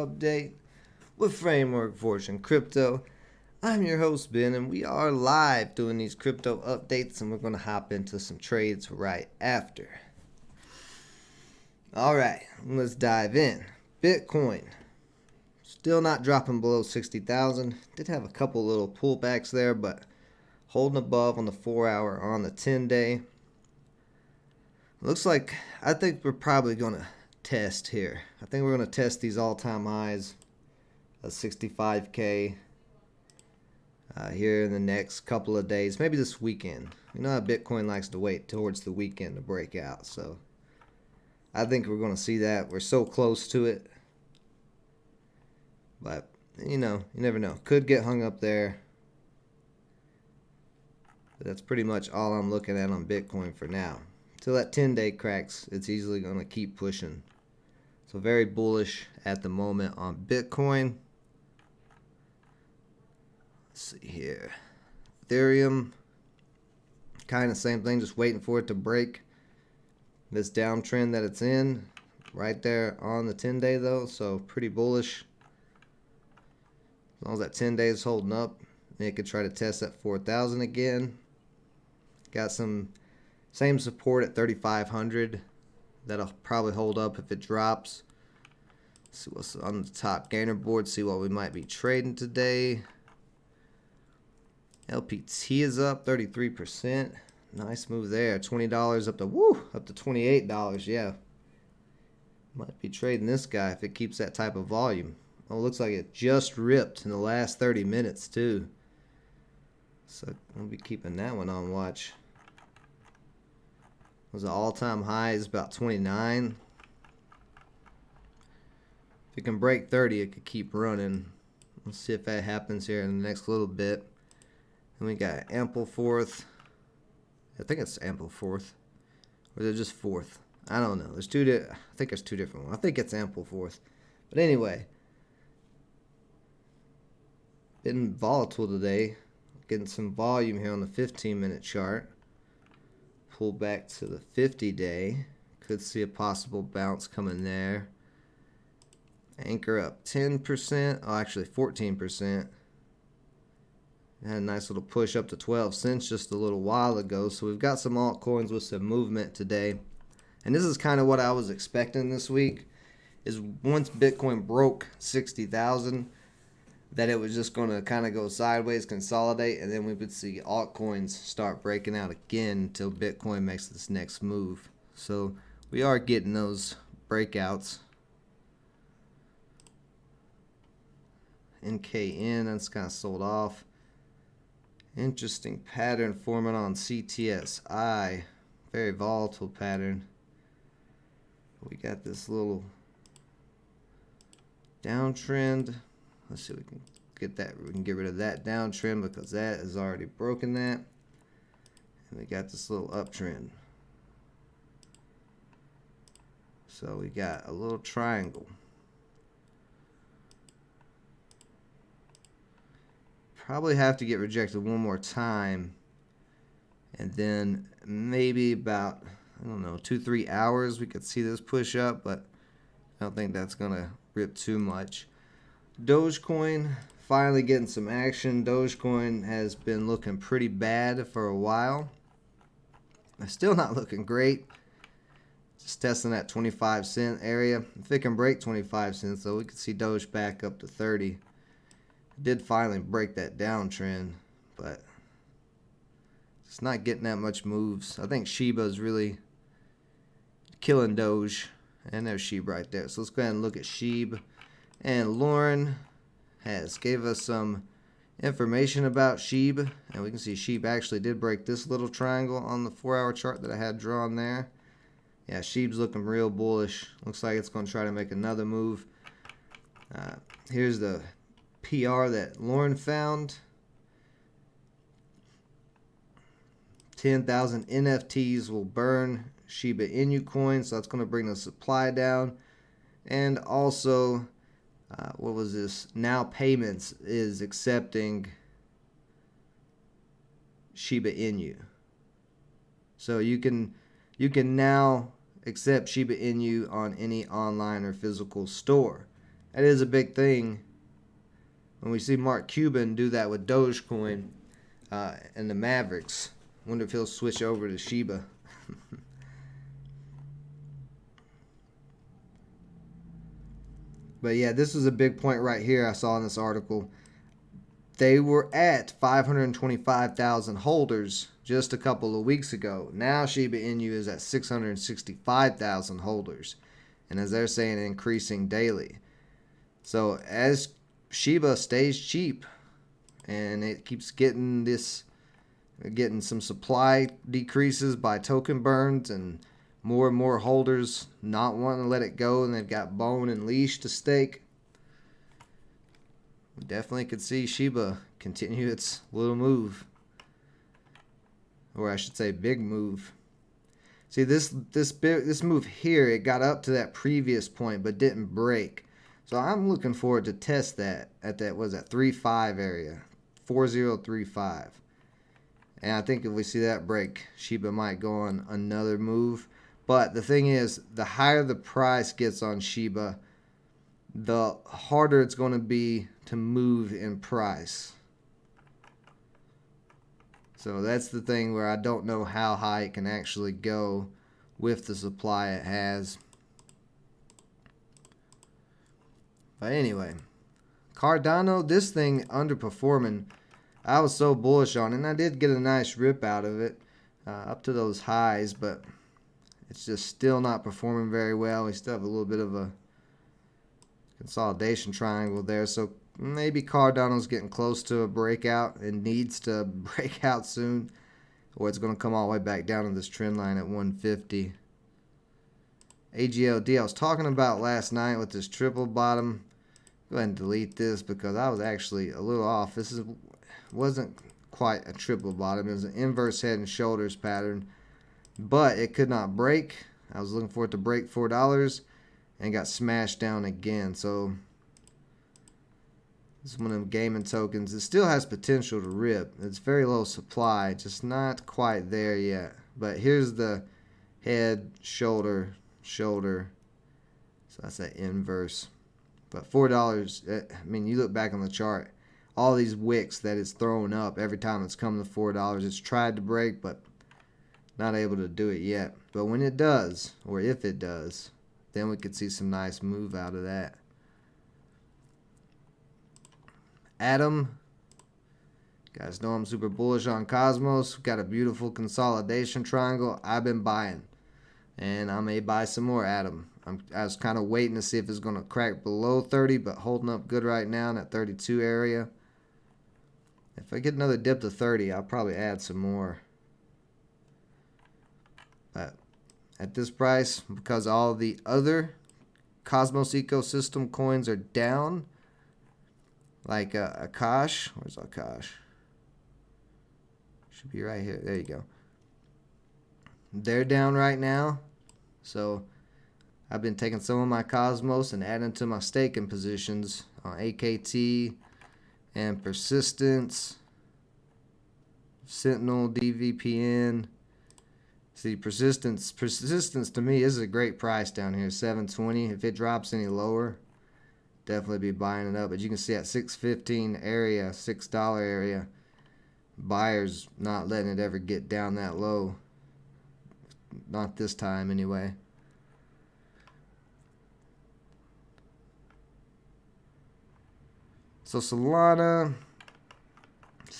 update with Framework Fortune Crypto. I'm your host Ben, and we are live doing these crypto updates, and we're going to hop into some trades right after. Alright, let's dive in. Bitcoin still not dropping below 60,000. Did have a couple little pullbacks there, but holding above on the 4-hour, on the 10-day. Looks like, I think we're probably going to test here. I think we're going to test these all-time highs of 65K here in the next couple of days, maybe this weekend. You know how Bitcoin likes to wait towards the weekend to break out, so I think we're going to see that. We're so close to it, but you know, you never know. Could get hung up there. But that's pretty much all I'm looking at on Bitcoin for now. Till that 10-day cracks, it's easily going to keep pushing. So very bullish at the moment on Bitcoin. Let's see here. Ethereum, kind of same thing, just waiting for it to break this downtrend that it's in. Right there on the 10-day though, so pretty bullish. As long as that 10 days holding up, it could try to test that 4,000 again. Got some same support at 3,500. That'll probably hold up if it drops. See what's on the top gainer board. See what we might be trading today. LPT is up 33%. Nice move there. $20 up to up to $28. Yeah. Might be trading this guy if it keeps that type of volume. Oh, it looks like it just ripped in the last 30 minutes too. So we'll be keeping that one on watch. Was the all-time high is about 29. If it can break 30, it could keep running. Let's see if that happens here in the next little bit. And we got ample fourth. I think it's ample fourth, or is it just fourth? I don't know. There's two. I think there's two different ones. I think it's ample fourth. But anyway, been volatile today. Getting some volume here on the 15-minute chart. Pull back to the 50-day. Could see a possible bounce coming there. Anchor up 10%. Oh, actually 14%. Had a nice little push up to 12 cents just a little while ago. So we've got some altcoins with some movement today. And this is kind of what I was expecting this week. Is once Bitcoin broke 60,000, that it was just going to kind of go sideways, consolidate, and then we would see altcoins start breaking out again until Bitcoin makes this next move. So we are getting those breakouts. NKN, that's kind of sold off. Interesting pattern forming on CTSI. Very volatile pattern. We got this little downtrend. Let's see if we can get that. We can get rid of that downtrend because that has already broken that. And we got this little uptrend. So we got a little triangle. Probably have to get rejected one more time. And then maybe about, I don't know, 2-3 hours we could see this push up, but I don't think that's going to rip too much. Dogecoin finally getting some action. Dogecoin has been looking pretty bad for a while. It's still not looking great. Just testing that 25-cent area. If it can break 25 cents, though, we could see Doge back up to 30. It did finally break that downtrend, but it's not getting that much moves. I think Shiba is really killing Doge. And there's Sheeb right there. So let's go ahead and look at Sheeb. And Lauren has gave us some information about Sheeb. And we can see Sheeb actually did break this little triangle on the 4-hour chart that I had drawn there. Yeah, Sheeb's looking real bullish. Looks like it's going to try to make another move. Here's the PR that Lauren found. 10,000 NFTs will burn Shiba Inu coins, so that's going to bring the supply down. And also, what was this? Now Payments is accepting Shiba Inu. So you can now accept Shiba Inu on any online or physical store. that is a big thing. When we see Mark Cuban do that with Dogecoin and the Mavericks, wonder if he'll switch over to Shiba. But yeah, this is a big point right here I saw in this article. They were at 525,000 holders just a couple of weeks ago. Now Shiba Inu is at 665,000 holders. And as they're saying, increasing daily. So as Shiba stays cheap and it keeps getting some supply decreases by token burns and more holders not wanting to let it go, and they've got bone and leash to stake, we definitely could see Shiba continue its little move, or I should say big move. See, this move here, it got up to that previous point but didn't break. So I'm looking forward to test that at that 3.5 area, 4035. And I think if we see that break, Shiba might go on another move. But the thing is, the higher the price gets on Shiba, the harder it's going to be to move in price. So that's the thing where I don't know how high it can actually go with the supply it has. But anyway, Cardano, this thing underperforming. I was so bullish on it, and I did get a nice rip out of it up to those highs, but it's just still not performing very well. We still have a little bit of a consolidation triangle there, so maybe Cardano's getting close to a breakout and needs to break out soon, or it's going to come all the way back down to this trend line at 150. AGLD, I was talking about last night with this triple bottom. Go ahead and delete this because I was actually a little off. This wasn't quite a triple bottom. It was an inverse head and shoulders pattern, but it could not break. I was looking for it to break $4 and got smashed down again. So this is one of them gaming tokens. It still has potential to rip. It's very low supply, just not quite there yet. But here's the head, shoulder. So that's that inverse. But $4, I mean, you look back on the chart, all these wicks that it's throwing up every time it's come to $4. It's tried to break, but not able to do it yet. But when it does, or if it does, then we could see some nice move out of that. Atom, guys know I'm super bullish on Cosmos. Got a beautiful consolidation triangle. I've been buying, and I may buy some more Atom. I was kind of waiting to see if it's going to crack below 30, but holding up good right now in that 32 area. If I get another dip to 30, I'll probably add some more. But at this price, because all the other Cosmos ecosystem coins are down, like Akash. Where's Akash? Should be right here. There you go. They're down right now. So I've been taking some of my Cosmos and adding to my staking positions on AKT and Persistence, Sentinel, DVPN. See, Persistence to me is a great price down here, $7.20. If it drops any lower, definitely be buying it up. But you can see at $6.15 area, $6 area, buyers not letting it ever get down that low. Not this time anyway. So Solana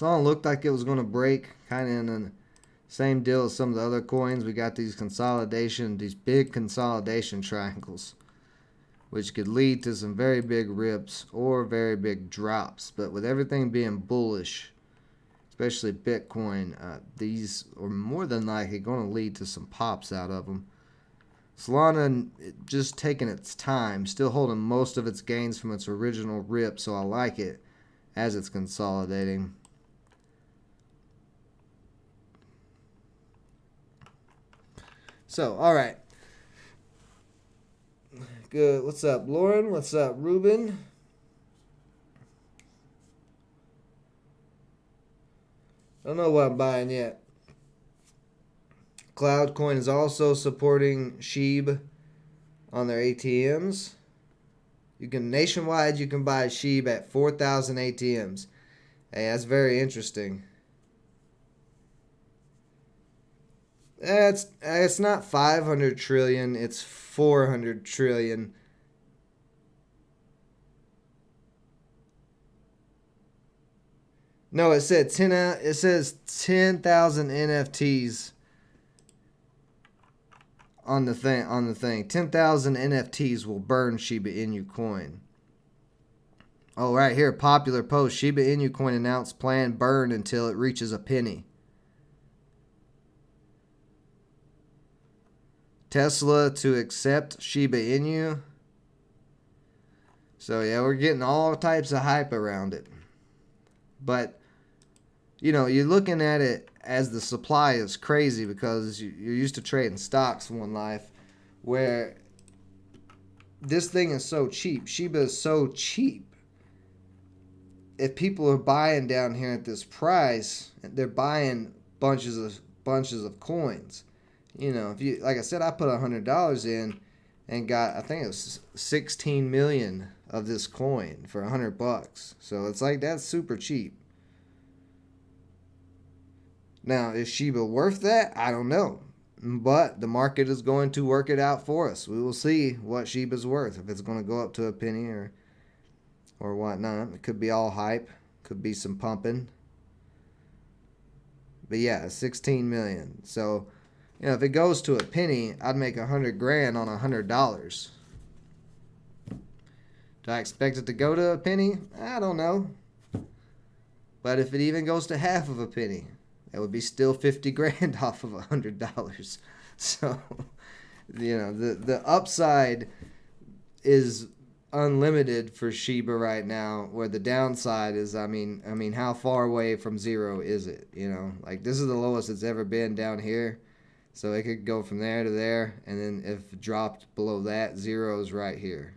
looked like it was going to break, kind of in the same deal as some of the other coins. We got these big consolidation triangles, which could lead to some very big rips or very big drops. But with everything being bullish, especially Bitcoin, these are more than likely going to lead to some pops out of them. Solana just taking its time, still holding most of its gains from its original rip, so I like it as it's consolidating. So, alright. Good. What's up, Lauren? What's up, Ruben? Don't know what I'm buying yet. Cloudcoin is also supporting SHIB on their ATMs. You can nationwide. You can buy SHIB at 4,000 ATMs. Hey, that's very interesting. It's not 500 trillion. It's 400 trillion. No, it said 10. It says 10,000 NFTs on the thing. 10,000 NFTs will burn Shiba Inu coin. Oh, right here, popular post. Shiba Inu coin announced plan burn until it reaches a penny. Tesla to accept Shiba Inu. So yeah, we're getting all types of hype around it. But you know, you're looking at it as the supply is crazy because you're used to trading stocks one life, where this thing is so cheap. Shiba is so cheap. If people are buying down here at this price, they're buying bunches of coins. You know, if you, like I said, I put $100 in and got, I think it was 16 million of this coin for $100. So it's like, that's super cheap. Now, is Shiba worth that? I don't know. But the market is going to work it out for us. We will see what Shiba's worth. If it's going to go up to a penny or whatnot. It could be all hype. Could be some pumping. But yeah, 16 million. So, you know, if it goes to a penny, I'd make 100 grand on $100. Do I expect it to go to a penny? I don't know. But if it even goes to half of a penny, that would be still 50 grand off of $100. So, you know, the upside is unlimited for Shiba right now, where the downside is, I mean, how far away from zero is it? You know, like this is the lowest it's ever been down here. So it could go from there to there, and then if it dropped below that, zero is right here.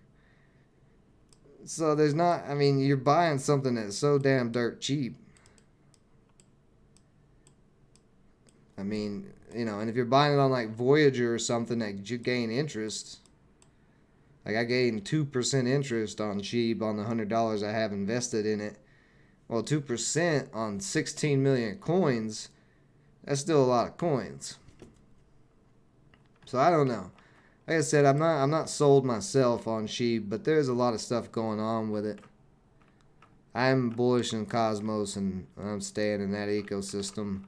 So there's not, I mean, you're buying something that's so damn dirt cheap. I mean, you know, and if you're buying it on like Voyager or something that you gain interest, like I gained 2% interest on SHIB on the $100 I have invested in it. Well, 2% on 16 million coins, that's still a lot of coins. So I don't know. Like I said, I'm not sold myself on SHIB, but there's a lot of stuff going on with it. I'm bullish in Cosmos, and I'm staying in that ecosystem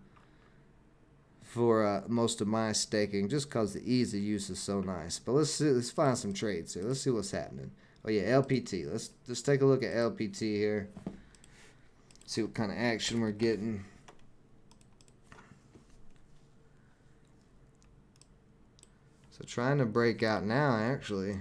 for most of my staking, just because the ease of use is so nice. But let's find some trades here. Let's see what's happening. Oh yeah, LPT. Let's take a look at LPT here. See what kind of action we're getting. So trying to break out now, actually.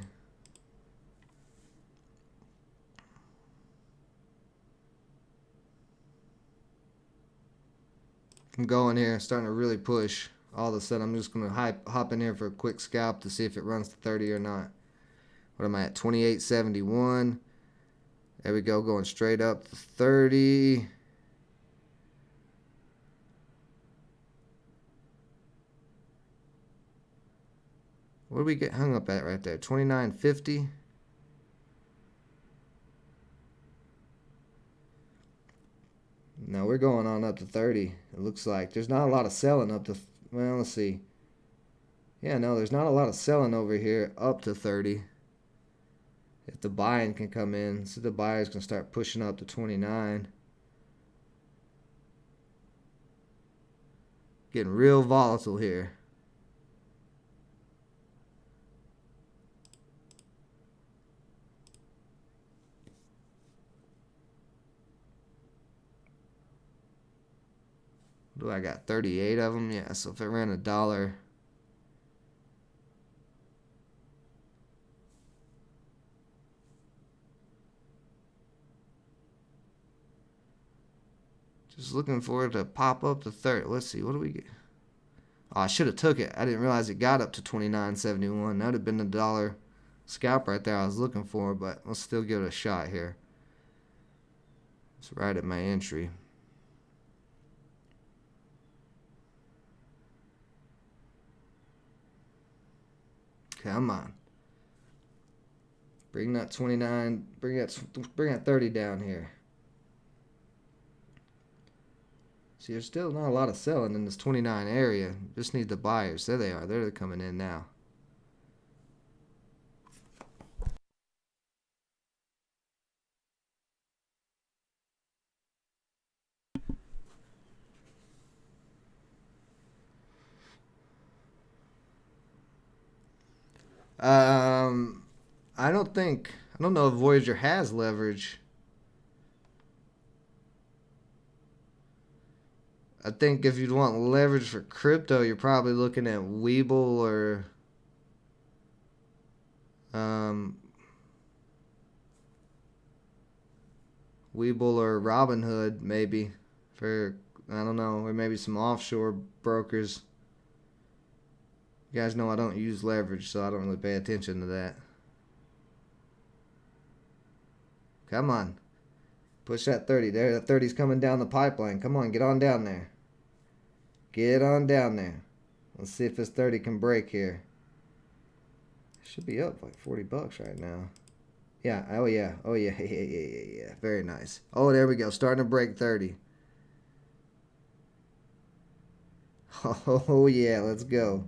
I'm going here, starting to really push. All of a sudden, I'm just going to hop in here for a quick scalp to see if it runs to 30 or not. What am I at? 28.71. There we go, going straight up to 30. What do we get hung up at right there? 29.50. No, we're going on up to 30. It looks like there's not a lot of selling up to, well, let's see. Yeah, no, there's not a lot of selling over here up to 30. If the buying can come in, so the buyers can start pushing up to 29. Getting real volatile here. What do I got? 38 of them? Yeah, so if it ran $1. Just looking for it to pop up to 30. Let's see, what do we get? Oh, I should have took it. I didn't realize it got up to 29.71. That would have been the dollar scalp right there I was looking for, but let's still give it a shot here. It's right at my entry. Come on. Bring that 29, bring that 30 down here. See, there's still not a lot of selling in this 29 area. Just need the buyers. There they are. They're coming in now. I don't know if Voyager has leverage. I think if you'd want leverage for crypto, you're probably looking at Webull or Robinhood, maybe, for, I don't know, or maybe some offshore brokers. You guys know I don't use leverage, so I don't really pay attention to that. Come on. Push that 30. There, that 30's coming down the pipeline. Come on, get on down there. Get on down there. Let's see if this 30 can break here. Should be up like 40 bucks right now. Yeah, oh yeah, oh yeah, yeah. Very nice. Oh, there we go. Starting to break 30. Oh yeah, let's go.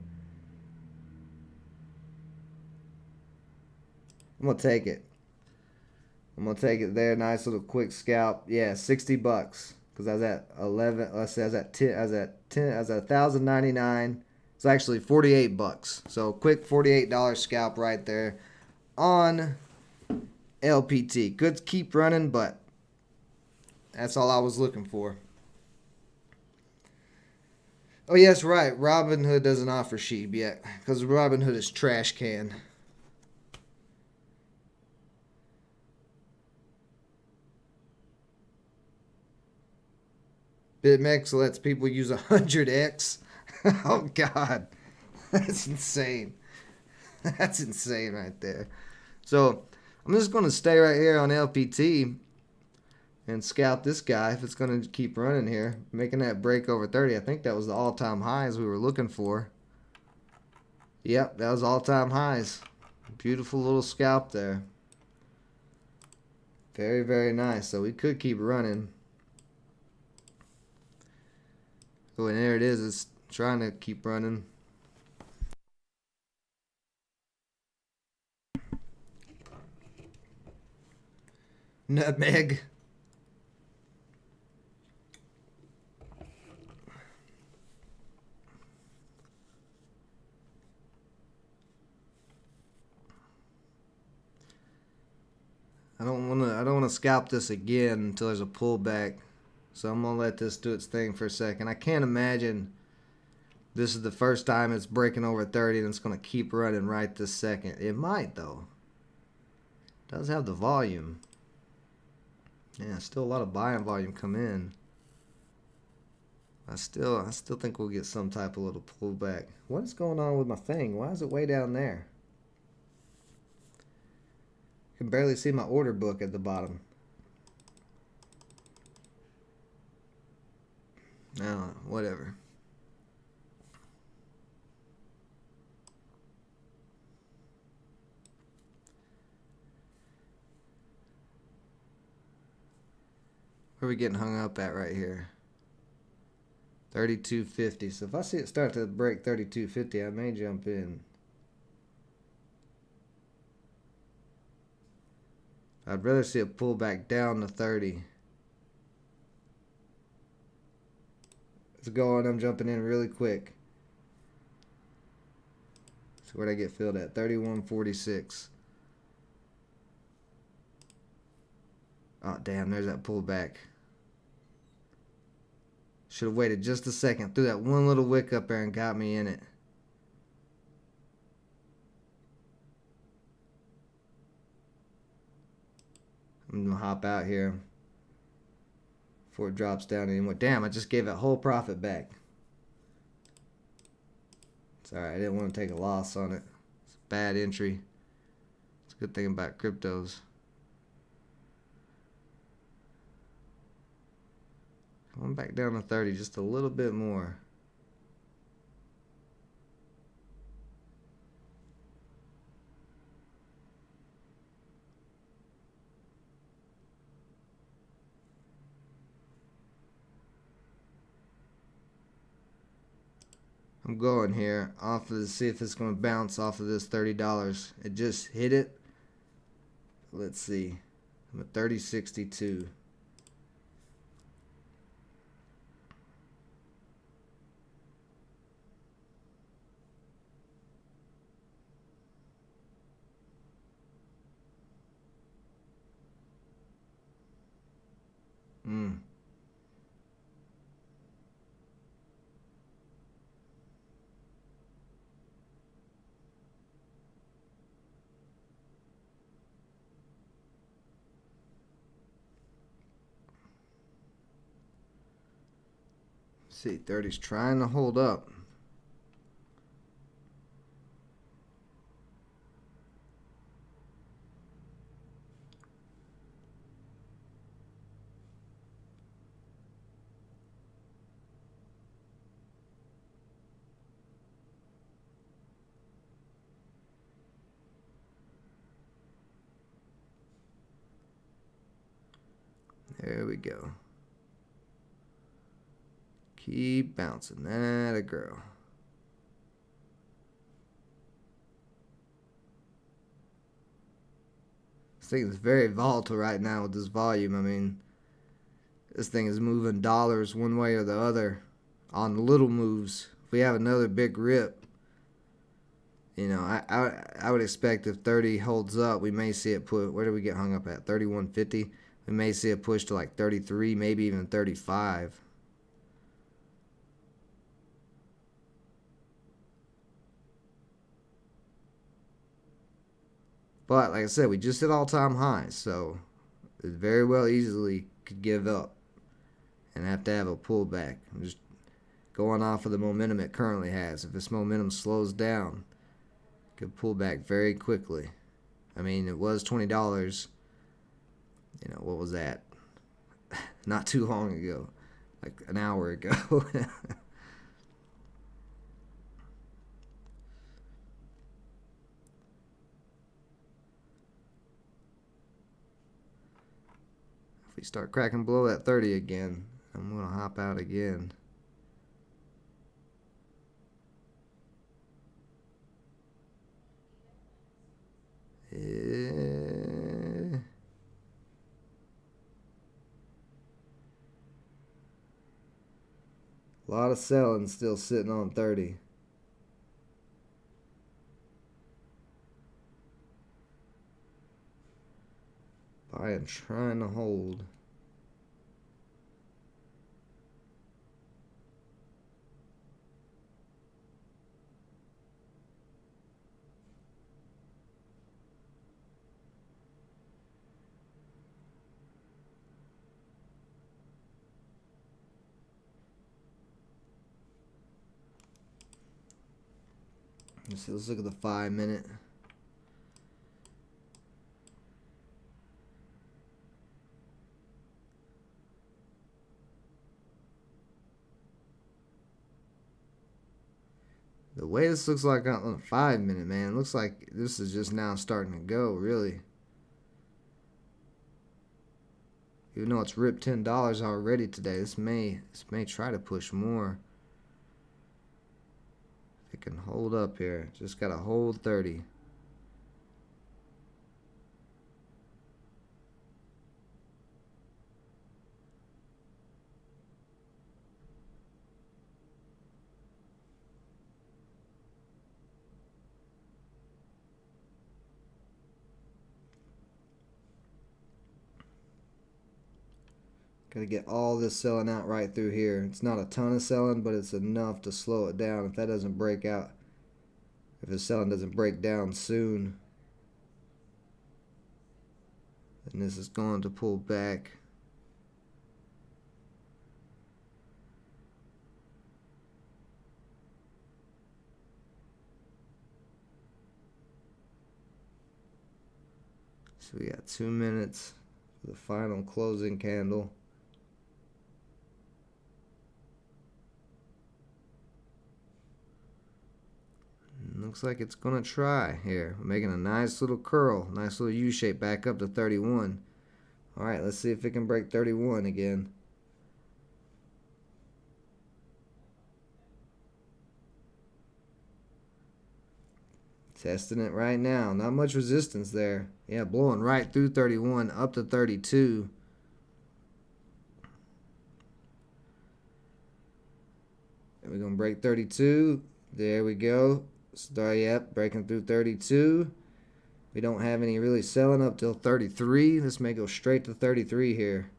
I'm gonna take it. I'm gonna take it there. Nice little quick scalp. Yeah, 60 bucks. Because I was at 11. Let's say I was at 10. I was at 10. I was at 1,099. It's actually 48 bucks. So quick $48 scalp right there on LPT. Good to keep running, but that's all I was looking for. Oh yes, right. Robinhood doesn't offer sheep yet because Robinhood is trash can. BitMEX lets people use 100x. Oh God, that's insane. That's insane right there. So I'm just going to stay right here on LPT and scalp this guy if it's going to keep running here, making that break over 30. I think that was the all-time highs we were looking for. Yep, that was all-time highs. Beautiful little scalp there. Very, very nice. So we could keep running. Oh, and there it is. It's trying to keep running. Nutmeg. I don't want to scalp this again until there's a pullback. So I'm going to let this do its thing for a second. I can't imagine this is the first time it's breaking over 30 and it's going to keep running right this second. It might, though. It does have the volume. Yeah, still a lot of buying volume come in. I still think we'll get some type of little pullback. What is going on with my thing? Why is it way down there? I can barely see my order book at the bottom. No, whatever. Where are we getting hung up at right here? 32.50. So if I see it start to break 32.50, I may jump in. I'd rather see a pullback down to 30. It's going. I'm jumping in really quick. So where'd I get filled at? 31.46. Oh, damn. There's that pullback. Should have waited just a second. Threw that one little wick up there and got me in it. I'm going to hop out here before it drops down anymore. Damn, I just gave that whole profit back. It's alright. I didn't want to take a loss on it. It's a bad entry. It's a good thing about cryptos. Come back down to 30 just a little bit more. I'm going here off of this, see if it's going to bounce off of this $30. It just hit it. Let's see. I'm at 30.62. See, 30's trying to hold up. There we go. Keep bouncing. That a girl. This thing is very volatile right now with this volume. I mean, this thing is moving dollars one way or the other on little moves. If we have another big rip, you know, I would expect if 30 holds up, we may see it put, where do we get hung up at? 31.50. We may see it push to like 33, maybe even 35. But like I said, we just hit all-time highs, so it very well easily could give up and have to have a pullback. I'm just going off of the momentum it currently has. If this momentum slows down, it could pull back very quickly. I mean, it was $20. You know, what was that? Not too long ago, like an hour ago. If we start cracking below that 30 again, I'm going to hop out again. A lot of selling still sitting on 30. Buying trying to hold. Let's look at the 5 minute. The way this looks like on the 5 minute, man, looks like this is just now starting to go, really. Even though it's ripped $10 already today, this may try to push more. If it can hold up here, just gotta hold 30. Gotta get all this selling out right through here. It's not a ton of selling, but it's enough to slow it down. If that doesn't break out, if the selling doesn't break down soon, then this is going to pull back. So we got 2 minutes for the final closing candle. Looks like it's gonna try here. We're making a nice little curl, nice little U shape back up to 31. All right, let's see if it can break 31 again. Testing it right now. Not much resistance there. Yeah, blowing right through 31 up to 32. And we're going to break 32. There we go. Start, yep, breaking through 32. We don't have any really selling up till 33. This may go straight to 33 here.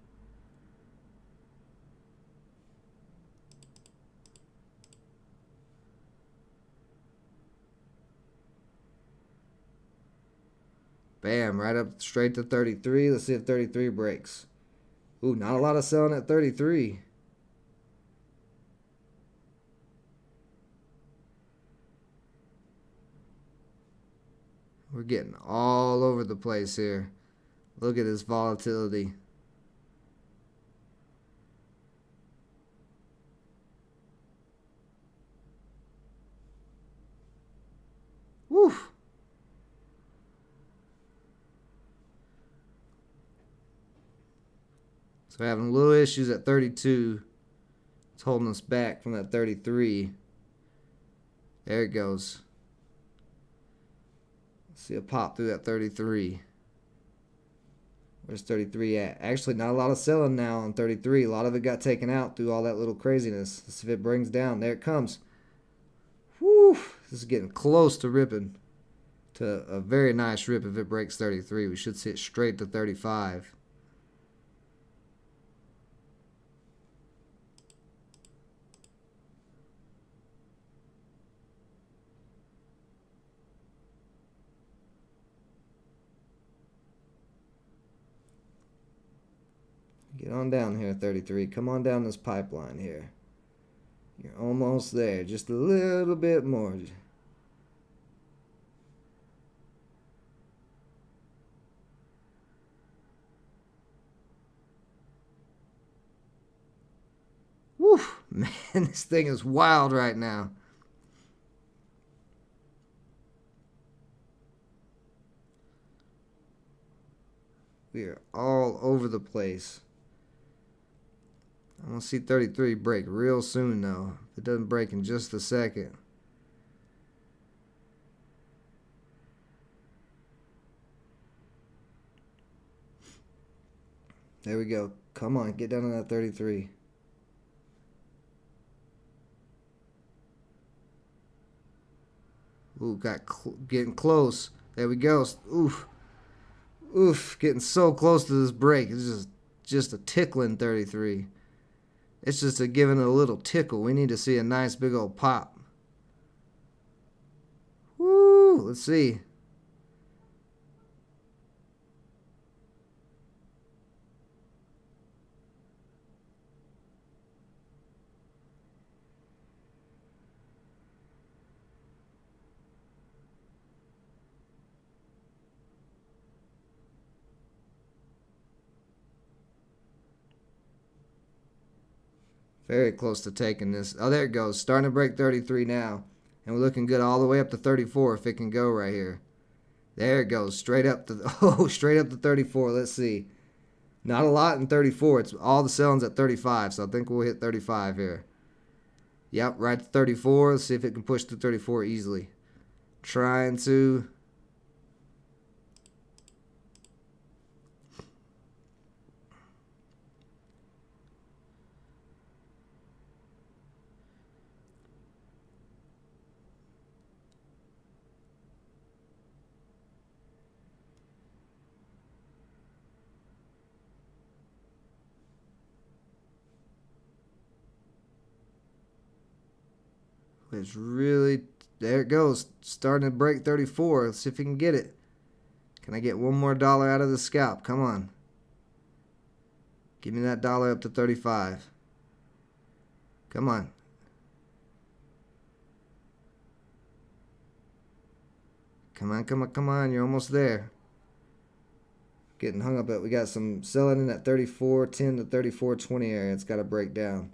Bam, right up straight to 33. Let's see if 33 breaks. Ooh, not a lot of selling at 33. We're getting all over the place here. Look at this volatility. Woo! So we're having little issues at 32. It's holding us back from that 33. There it goes. Let's see a pop through that 33. Where's 33 at? Actually, not a lot of selling now on 33. A lot of it got taken out through all that little craziness. Let's see if it brings down. There it comes. Woo! This is getting close to ripping. To a very nice rip if it breaks 33. We should see it straight to 35. Get on down here, 33. Come on down this pipeline here. You're almost there. Just a little bit more. Woo! Man, this thing is wild right now. We are all over the place. I want to see 33 break real soon, though. If it doesn't break in just a second. There we go. Come on, get down to that 33. Ooh, getting close. There we go. Oof. Oof, getting so close to this break. It's just a tickling 33. It's just giving it a little tickle. We need to see a nice big old pop. Woo! Let's see. Very close to taking this. Oh, there it goes. Starting to break 33 now. And we're looking good all the way up to 34 if it can go right here. There it goes. Straight up to straight up to 34. Let's see. Not a lot in 34. It's all the selling's at 35, so I think we'll hit 35 here. Yep, right to 34. Let's see if it can push to 34 easily. Trying to. It's really, there it goes, starting to break 34. Let's see if we can get it. Can I get one more dollar out of the scalp? Come on. Give me that dollar up to 35. Come on. Come on, come on, come on. You're almost there. Getting hung up at, we got some selling in that 34.10 to 34.20 area. It's got to break down.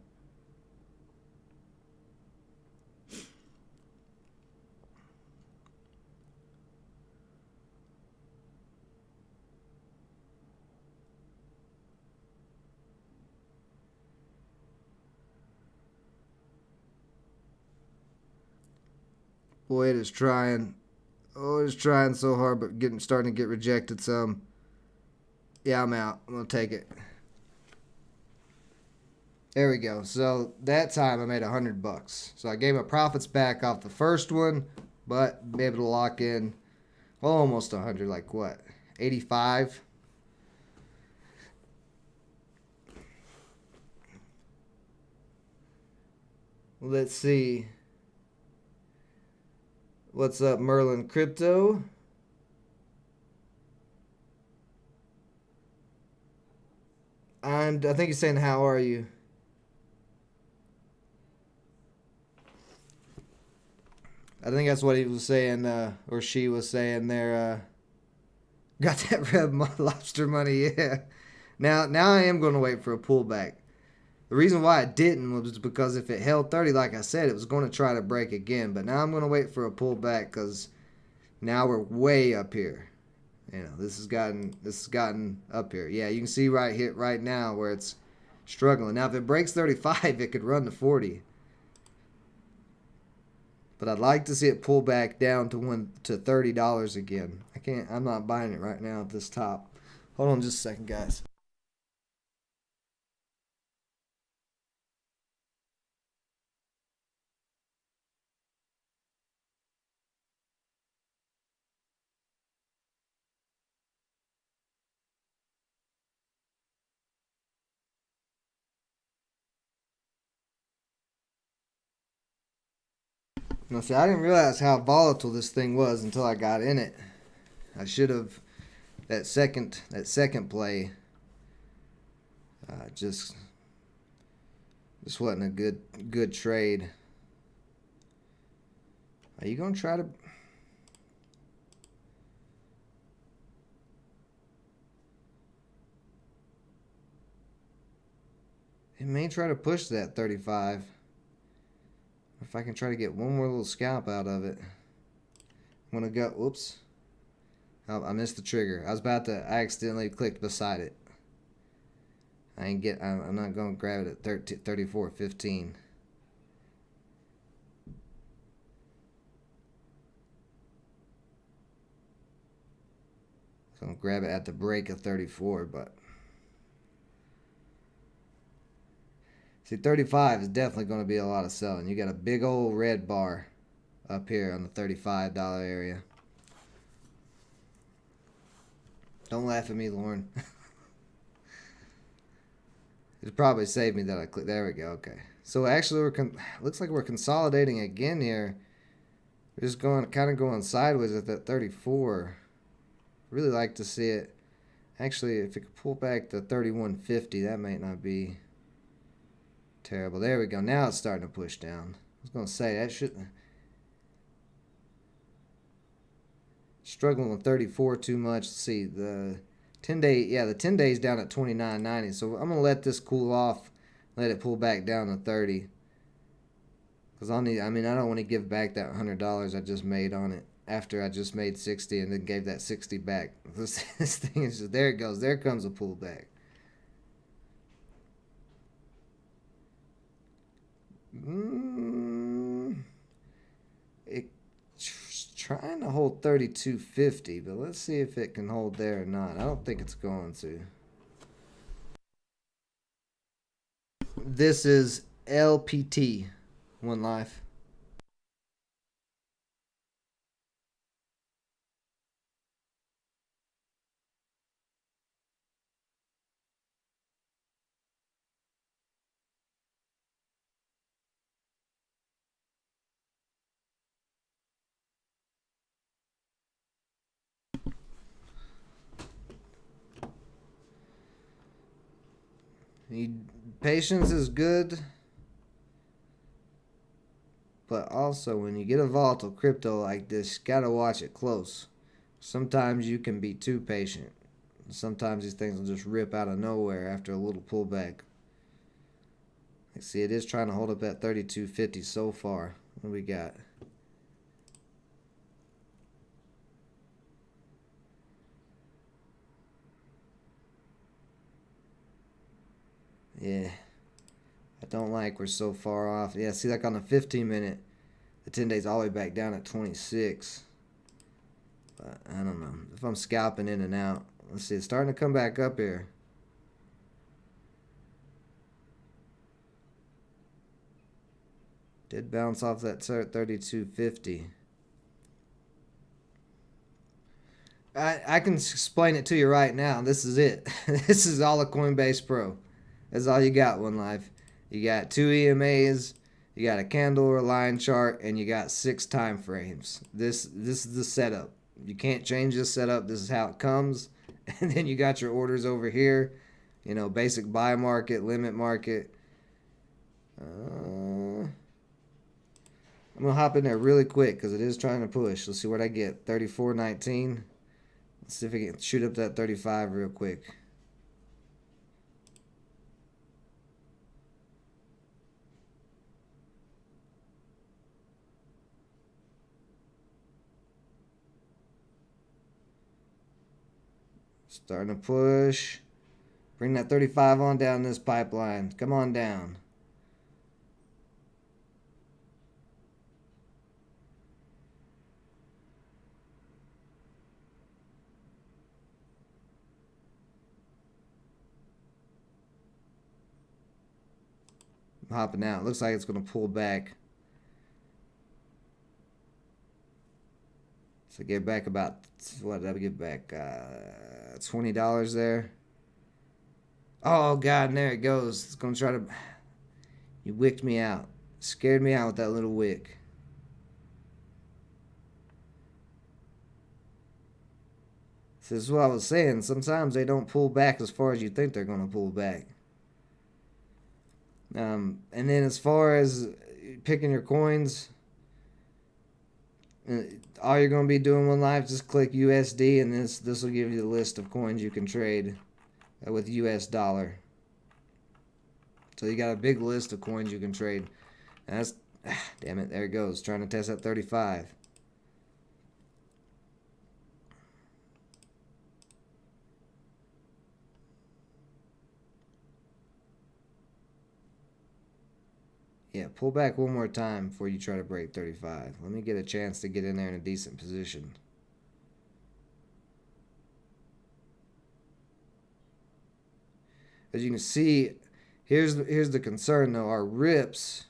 Boy, it is trying. Oh, it's trying so hard, but starting to get rejected some. Yeah, I'm out. I'm gonna take it. There we go. So that time I made $100. So I gave my profits back off the first one, but be able to lock in almost 100. Like what? 85. Let's see. What's up, Merlin Crypto? I think he's saying, how are you? I think that's what he was saying, or she was saying there. Got that red lobster money, yeah. Now I am going to wait for a pullback. The reason why I didn't was because if it held 30, like I said, it was going to try to break again. But now I'm going to wait for a pullback because now we're way up here. You know, this has gotten up here. Yeah, you can see right now where it's struggling. Now if it breaks 35, it could run to 40. But I'd like to see it pull back down to $30 again. I'm not buying it right now at this top. Hold on just a second, guys. Now, see, I didn't realize how volatile this thing was until I got in it. I should have that second play. Just wasn't a good trade. Are you gonna try to? It may try to push that 35. If I can try to get one more little scalp out of it. I'm gonna go. Whoops. Oh, I missed the trigger. I accidentally clicked beside it. I'm not gonna grab it at 34.15. So I'm gonna grab it at the break of 34, but see, 35 is definitely going to be a lot of selling. You got a big old red bar up here on the $35 area. Don't laugh at me, Lauren. It probably saved me that I clicked. There we go. Okay. So actually, looks like we're consolidating again here. We're just kind of going sideways at that 34. Really like to see it. Actually, if it could pull back to 31.50, that might not be terrible. There we go. Now it's starting to push down. I was going to say that should. Struggling with 34 too much. Let's see, the 10 days down at 29.90. So I'm gonna let this cool off, let it pull back down to 30. Cause I don't want to give back that $100 I just made on it after I just made 60 and then gave that 60 back. This thing is just, there it goes. There comes a pullback. It's trying to hold 32.50, but let's see if it can hold there or not. I don't think it's going to. This is LPT, One Life. Patience is good, but also when you get a volatile crypto like this, you gotta watch it close. Sometimes you can be too patient. Sometimes these things will just rip out of nowhere after a little pullback. See, it is trying to hold up at 32.50 so far. What do we got? Yeah. I don't like we're so far off. Yeah, see, like on the 15 minute, the 10 days all the way back down at 26. But I don't know if I'm scalping in and out. Let's see, it's starting to come back up here. Did bounce off that 32.50. I can explain it to you right now. This is it. This is all a Coinbase Pro. That's all you got, One Life. You got 2 EMAs, you got a candle or line chart, and you got 6 time frames. This is the setup. You can't change this setup. This is how it comes. And then you got your orders over here. You know, basic buy market, limit market. I'm going to hop in there really quick because it is trying to push. Let's see what I get. 34.19. Let's see if we can shoot up that 35 real quick. Starting to push. Bring that 35 on down this pipeline. Come on down. I'm hopping out. Looks like it's going to pull back. So get back about, what did I get back? $20 there. Oh, God, and there it goes. It's going to try to... You wicked me out. Scared me out with that little wick. So this is what I was saying. Sometimes they don't pull back as far as you think they're going to pull back. And then as far as picking your coins, all you're going to be doing One Life, just click USD, and this will give you the list of coins you can trade with US dollar. So you got a big list of coins you can trade. And that's, damn it, there it goes, trying to test that 35. Yeah, pull back one more time before you try to break 35. Let me get a chance to get in there in a decent position. As you can see, here's the concern though. Our rips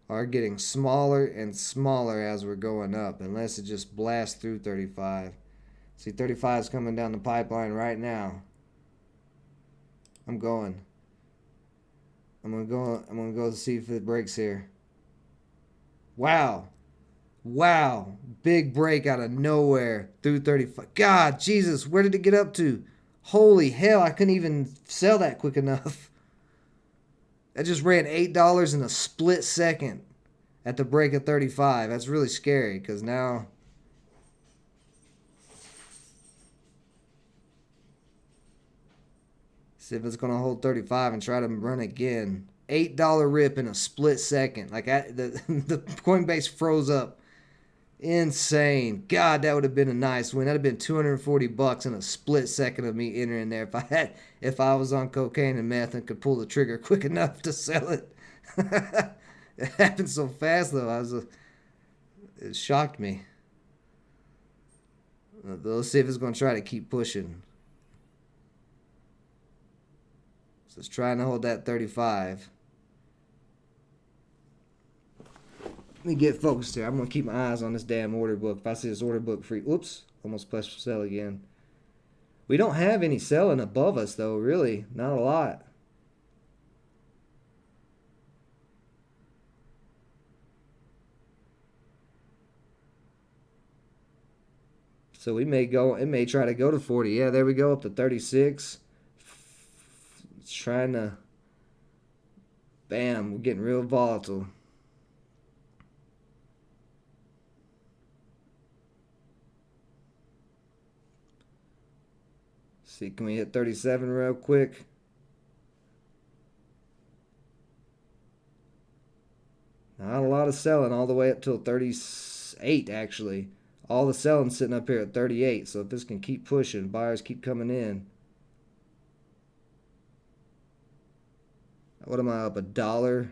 are getting smaller and smaller as we're going up, unless it just blasts through 35. See, 35 is coming down the pipeline right now. I'm gonna go see if it breaks here. Wow. Wow. Big break out of nowhere through 35. God, Jesus, where did it get up to? Holy hell, I couldn't even sell that quick enough. I just ran $8 in a split second at the break of 35. That's really scary because now... See if it's going to hold 35 and try to run again. $8 rip in a split second. Like the Coinbase froze up. Insane. God, that would have been a nice win. That would have been $240 in a split second of me entering there if I was on cocaine and meth and could pull the trigger quick enough to sell it. It happened so fast though. It shocked me. Let's see if it's going to try to keep pushing. So it's trying to hold that 35. Let me get focused here. I'm going to keep my eyes on this damn order book. If I see this order book free... Whoops. Almost pushed sell again. We don't have any selling above us, though, really. Not a lot. So we may go... It may try to go to 40. Yeah, there we go. Up to 36. It's trying to... Bam. We're getting real volatile. See, can we hit 37 real quick? Not a lot of selling all the way up till 38, actually. All the selling sitting up here at 38. So if this can keep pushing, buyers keep coming in. What am I up, $1?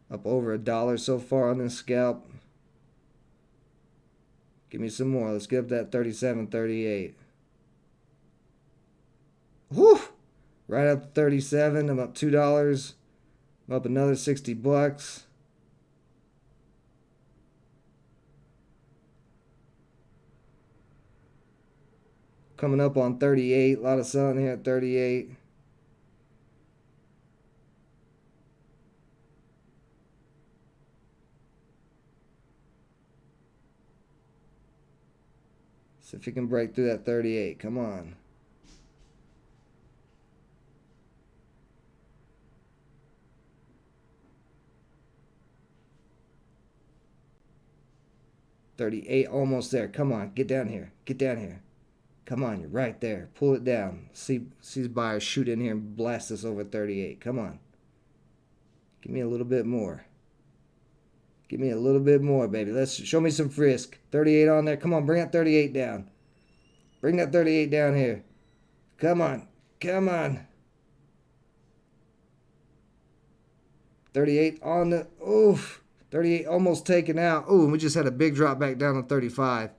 Up over $1 so far on this scalp. Give me some more. Let's get up that 37.38. Whew! Right up to 37. I'm up $2. I'm up another 60 bucks. Coming up on 38. A lot of selling here at 38. See if you can break through that 38. Come on. $38, almost there. Come on, get down here. Get down here. Come on, you're right there. Pull it down. See these buyers shoot in here and blast us over 38. Come on. Give me a little bit more. Give me a little bit more, baby. Let's show me some frisk. 38 on there. Come on, bring that 38 down. Bring that 38 down here. Come on. Come on. 38 on the... Oof. 38 almost taken out. Oh, and we just had a big drop back down to 35.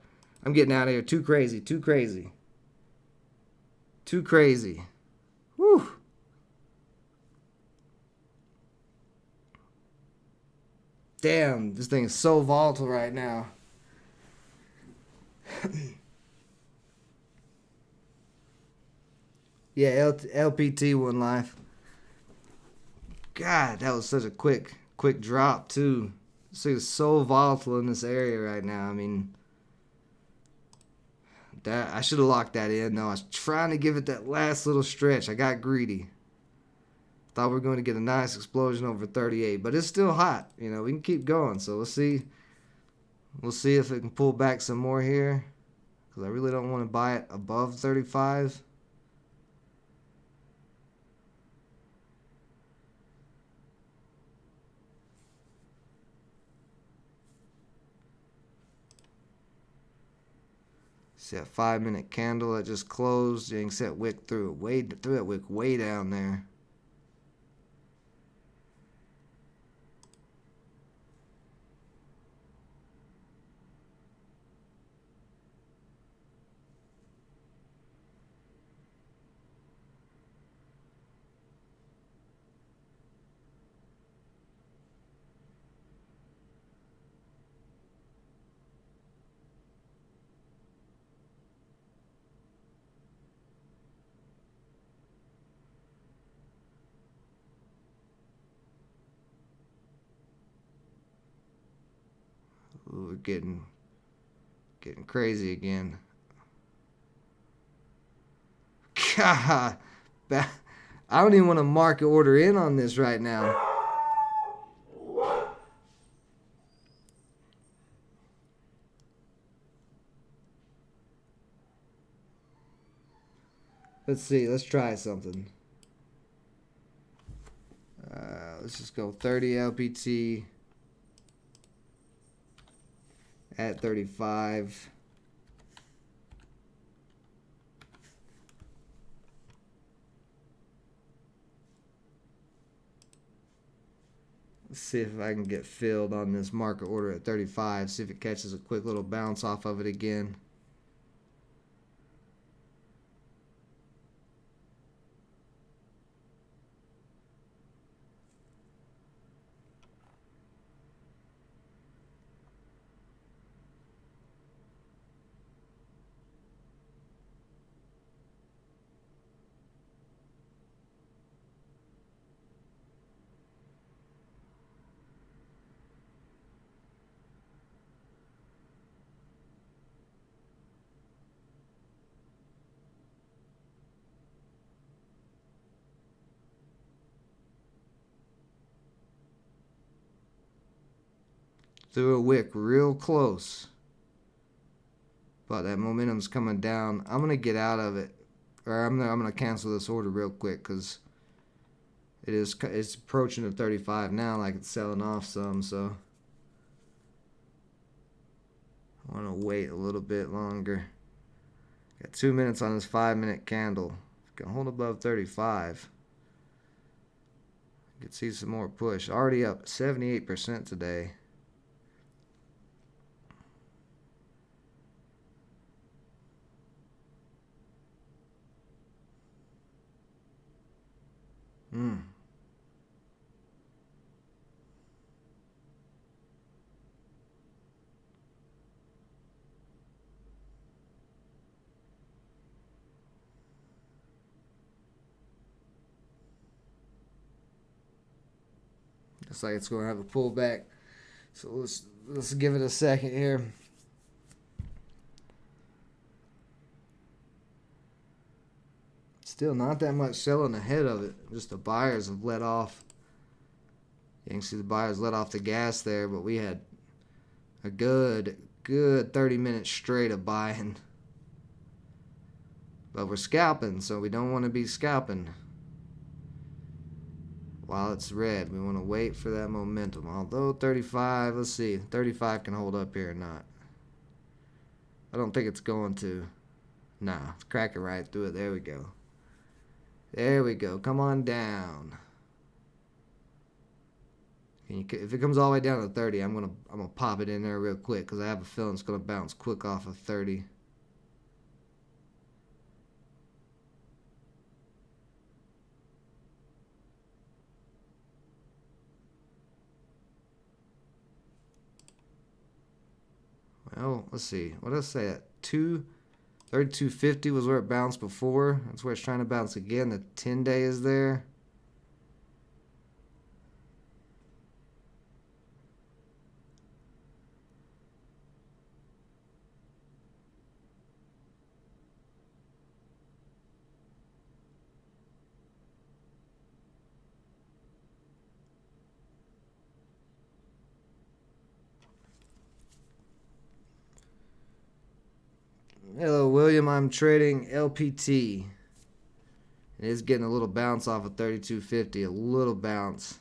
I'm getting out of here. Too crazy. Too crazy. Too crazy. Whew. Damn, this thing is so volatile right now. Yeah, LPT went live. God, that was such a quick drop too. This thing is so volatile in this area right now. I mean, that I should have locked that in. No, I was trying to give it that last little stretch. I got greedy. Thought we were going to get a nice explosion over 38, but it's still hot. You know, we can keep going. So let's see. We'll see if it can pull back some more here, because I really don't want to buy it above 35. See that 5-minute candle that just closed. You can set wick through that wick way down there. Ooh, we're getting crazy again. God, I don't even want to market order in on this right now. Let's see. Let's try something. Let's just go 30 LPT at 35. Let's see if I can get filled on this market order at 35. See if it catches a quick little bounce off of it again. Threw a wick real close, but that momentum's coming down. I'm gonna get out of it, or I'm gonna cancel this order real quick because it's approaching the 35 now, like it's selling off some. So I want to wait a little bit longer. Got 2 minutes on this 5-minute candle. If I can hold above 35, you can see some more push. Already up 78% today. Looks like it's going to have a pullback. So let's give it a second here. Still not that much selling ahead of it. Just the buyers have let off. You can see the buyers let off the gas there, but we had a good 30 minutes straight of buying. But we're scalping, so we don't want to be scalping while it's red. We want to wait for that momentum. Although 35, let's see, 35 can hold up here or not. I don't think it's going to. Nah, it's cracking right through it. There we go. There we go. Come on down. If it comes all the way down to 30, I'm gonna pop it in there real quick because I have a feeling it's gonna bounce quick off of 30. Well, let's see. What did I say? At 32.50 was where it bounced before. That's where it's trying to bounce again. The 10-day is there. Hello, William. I'm trading LPT. It is getting a little bounce off of 32.50. A little bounce.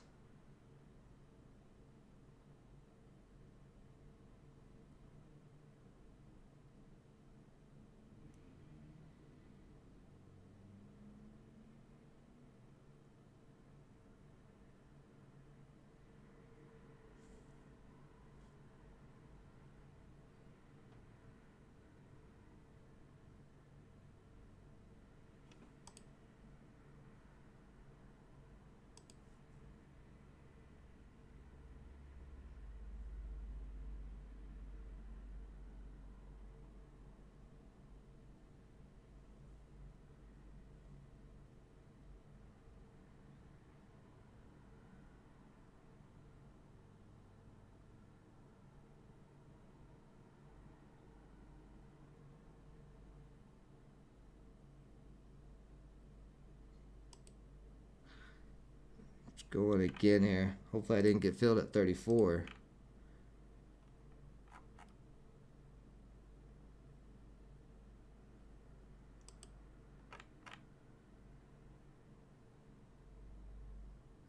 Going again here. Hopefully I didn't get filled at 34.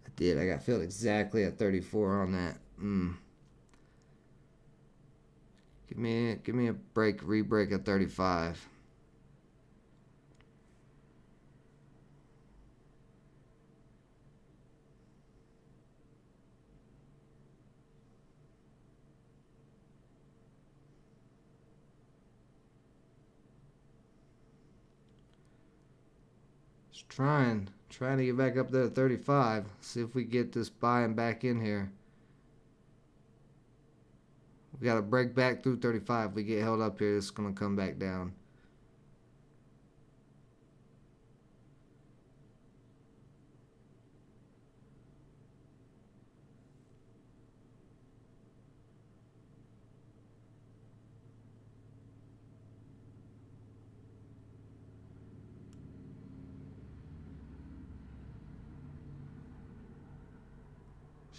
I did. I got filled exactly at 34 on that. Give me a re-break at 35. Trying to get back up there at 35. See if we get this buying back in here. We got to break back through 35. If we get held up here, it's going to come back down.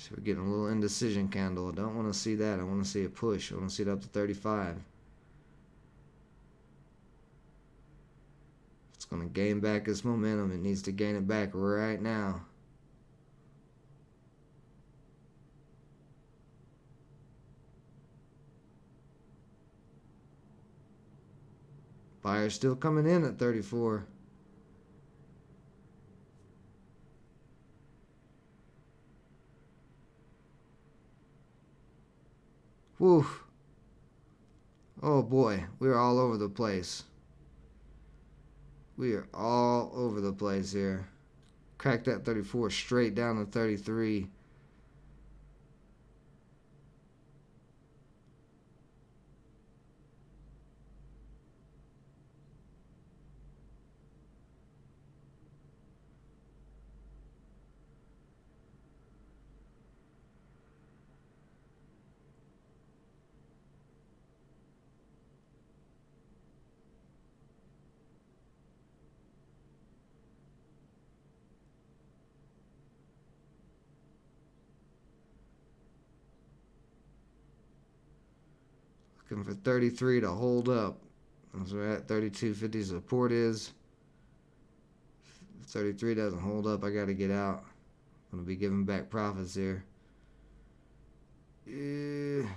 So we're getting a little indecision candle. I don't want to see that. I want to see a push. I want to see it up to 35. It's going to gain back its momentum. It needs to gain it back right now. Buyers still coming in at 34. Whew. Oh boy, we're all over the place. We are all over the place here. cracked that 34 straight down to 33. Looking for 33 to hold up. That's where that 32.50 support is. If 33 doesn't hold up, I got to get out. I'm going to be giving back profits here. Yeah.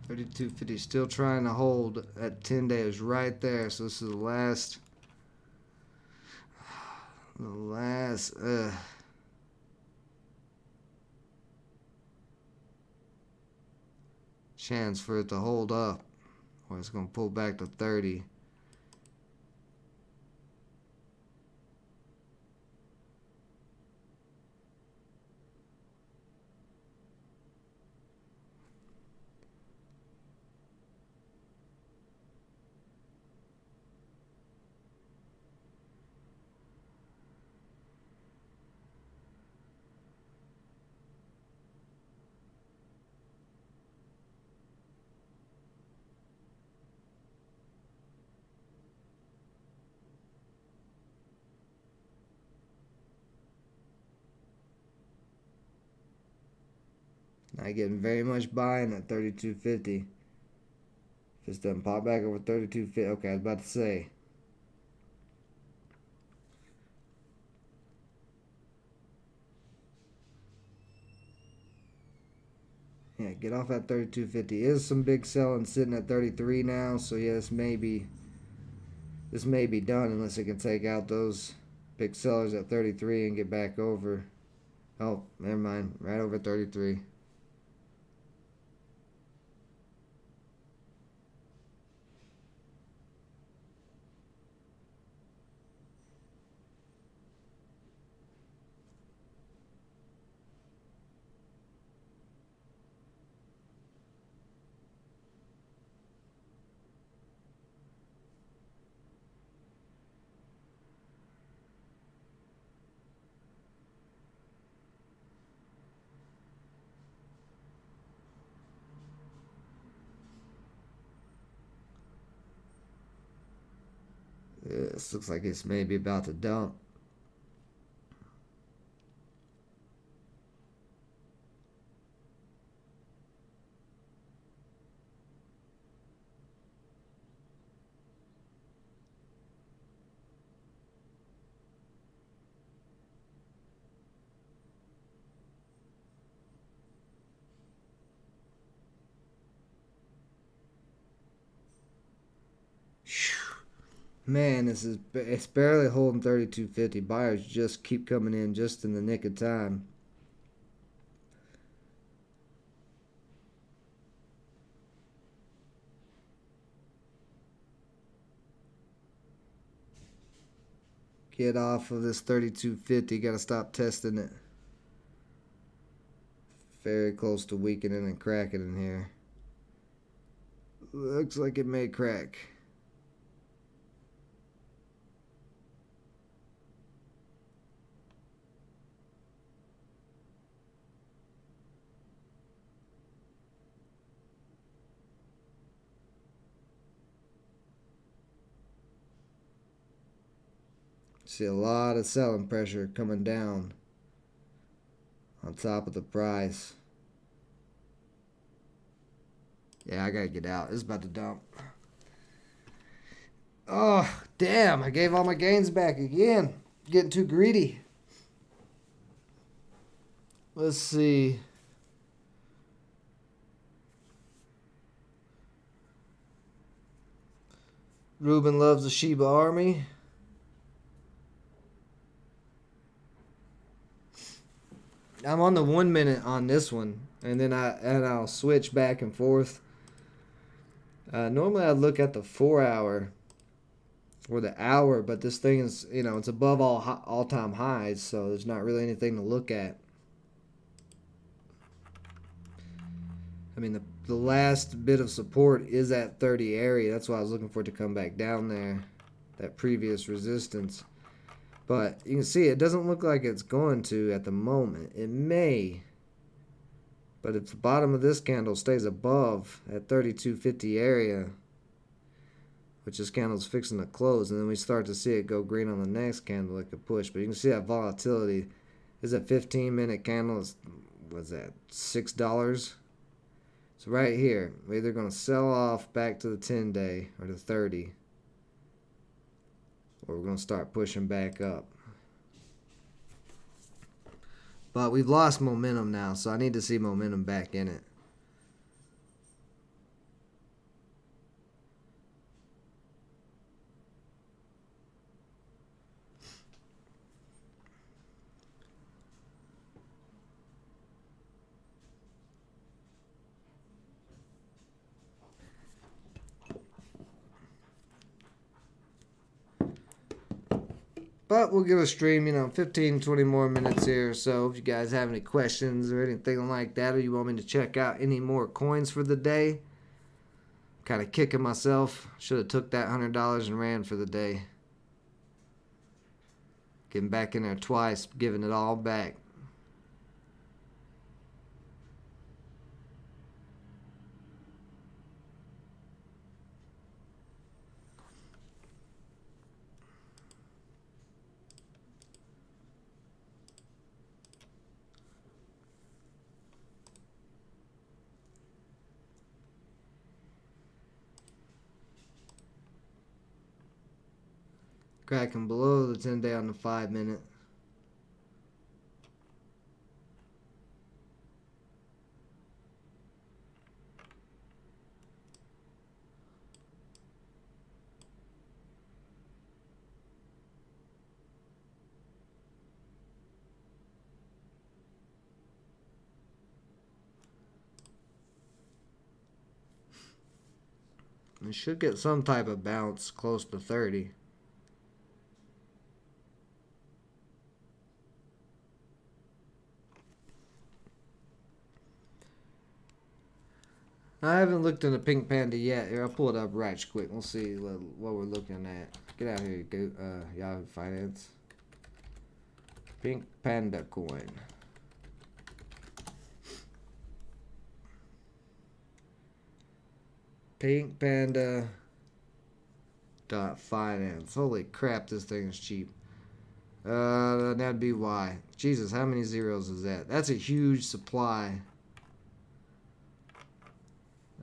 $32.50 still trying to hold. That 10-day is right there. So this is the last chance for it to hold up, or it's going to pull back to 30. Not getting very much buying at 32.50. If this doesn't pop back over 32.50, okay, I was about to say. Yeah, get off at 32.50. Is some big selling sitting at 33 now, so yeah, this may be done unless it can take out those big sellers at 33 and get back over. Oh, never mind, right over 33. This looks like it's maybe about to dump. Man, it's barely holding 32.50. Buyers just keep coming in just in the nick of time. Get off of this 32.50. Got to stop testing it. Very close to weakening and cracking in here. Looks like it may crack. See a lot of selling pressure coming down on top of the price. Yeah, I gotta get out. It's about to dump. Oh, damn. I gave all my gains back again. Getting too greedy. Let's see. Ruben loves the Shiba Army. I'm on the 1 minute on this one, and then I'll switch back and forth. Normally I look at the 4 hour or the hour, but this thing is, it's above all time highs, so there's not really anything to look at. I mean, the last bit of support is at 30 area. That's why I was looking for it to come back down there, that previous resistance. But you can see it doesn't look like it's going to at the moment. It may. But if the bottom of this candle stays above at 32.50 area, which this candle's fixing to close, and then we start to see it go green on the next candle, it could push. But you can see that volatility. Is a 15-minute candle. Was that $6? So right here, we're either going to sell off back to the 10-day or the 30, or we're going to start pushing back up. But we've lost momentum now, so I need to see momentum back in it. But we'll give a stream, 15, 20 more minutes here. So if you guys have any questions or anything like that, or you want me to check out any more coins for the day, kind of kicking myself. Should have took that $100 and ran for the day. Getting back in there twice, giving it all back. Cracking below the 10-day on the 5-minute. We should get some type of bounce close to 30. I haven't looked into Pink Panda yet. Here, I'll pull it up right quick. We'll see what we're looking at. Get out here, go, Yahoo Finance. Pink Panda coin. Pink Panda .finance. Holy crap, this thing is cheap. That'd be why. Jesus, how many zeros is that? That's a huge supply.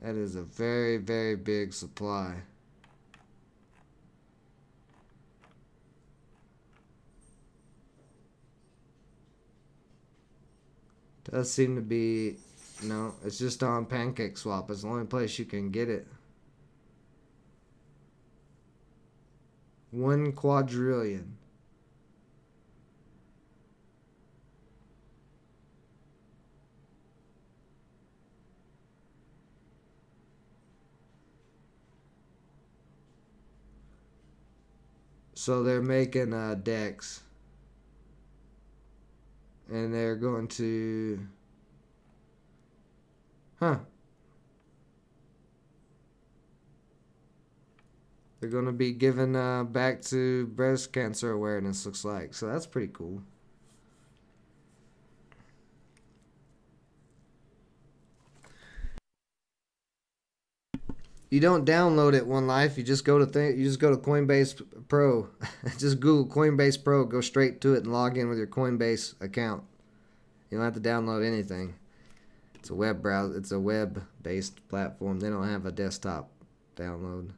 That is a very, very big supply. Does seem to be, no, it's just on PancakeSwap. It's the only place you can get it. 1 quadrillion. So they're making decks, and they're going to, they're going to be giving back to breast cancer awareness, looks like. So that's pretty cool. You don't download it, One Life. You just go to Coinbase Pro. Just Google Coinbase Pro. Go straight to it and log in with your Coinbase account. You don't have to download anything. It's a web browser. It's a web-based platform. They don't have a desktop download.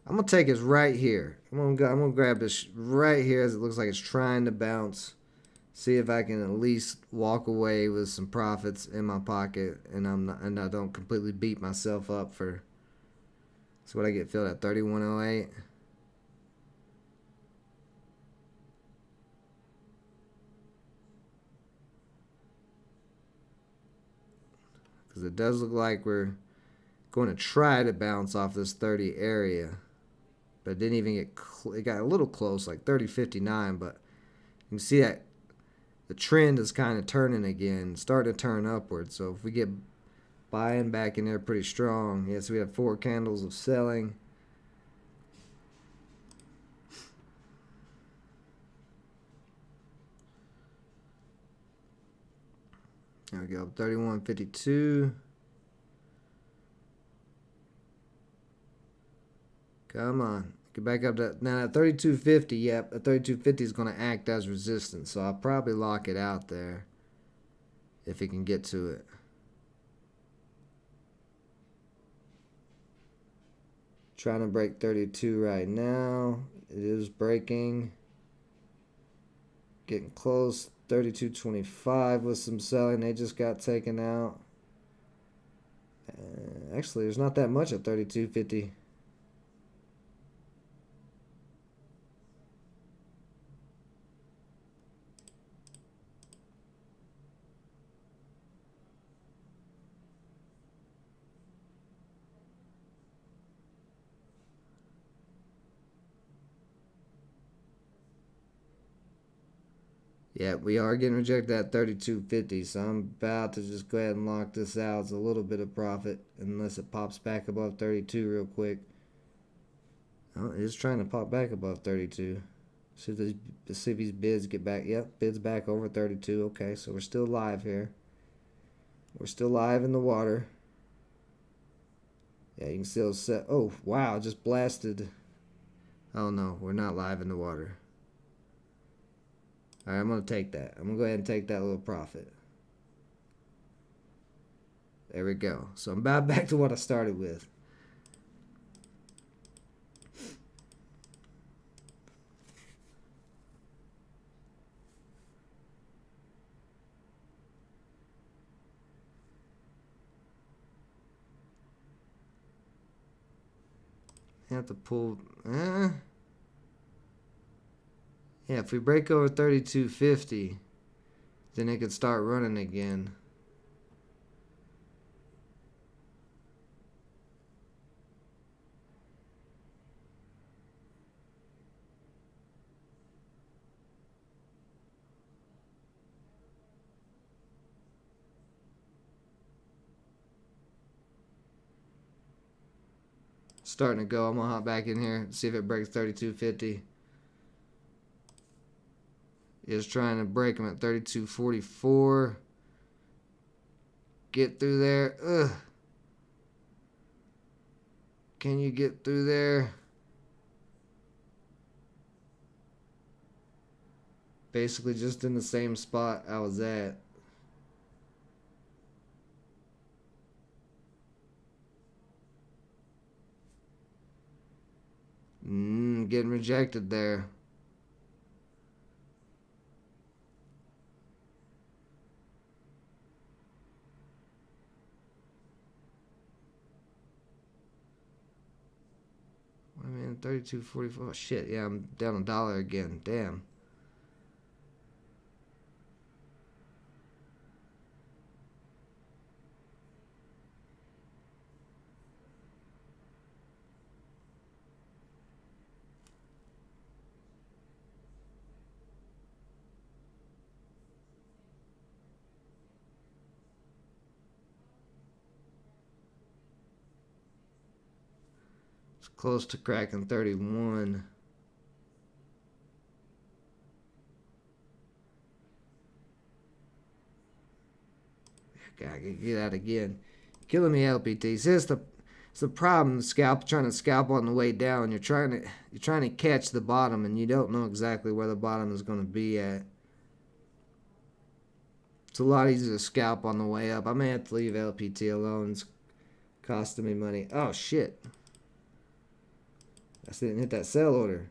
I'm gonna take this right here. I'm gonna grab this right here as it looks like it's trying to bounce. See if I can at least walk away with some profits in my pocket, and I don't completely beat myself up for. So what I get filled at 31.08. because it does look like we're going to try to bounce off this 30 area, but it didn't even get it got a little close, like 30.59, but you can see that the trend is kind of turning again, starting to turn upwards. So if we get buying back in there pretty strong, yes, we have 4 candles of selling. There we go, 31.52. Come on. Get back up to now at 32.50. Yep, at 32.50 is going to act as resistance. So I'll probably lock it out there if it can get to it. Trying to break 32 right now. It is breaking. Getting close. 32.25 with some selling. They just got taken out. Actually, there's not that much at 32.50. Yeah, we are getting rejected at 32.50, so I'm about to just go ahead and lock this out. It's a little bit of profit, unless it pops back above 32 real quick. Oh, it is trying to pop back above 32. See if these bids get back. Yep, bids back over 32. Okay, so we're still live here. We're still live in the water. Yeah, you can still set. Oh, wow, just blasted. Oh, no, we're not live in the water. All right, I'm going to take that. I'm going to go ahead and take that little profit. There we go. So I'm about back to what I started with. You have to pull. Yeah, if we break over 32.50, then it could start running again. Starting to go. I'm gonna hop back in here, see if it breaks 32.50. It's trying to break them at 32.44. Get through there. Ugh. Can you get through there? Basically just in the same spot I was at. Getting rejected there. I mean, 32.44. Oh, shit, yeah, I'm down $1 again. Damn. It's close to cracking 31. Gotta get that again. Killing me, LPT. See, it's the problem. Trying to scalp on the way down. You're trying to catch the bottom, and you don't know exactly where the bottom is going to be at. It's a lot easier to scalp on the way up. I may have to leave LPT alone. It's costing me money. Oh shit! I didn't hit that sell order.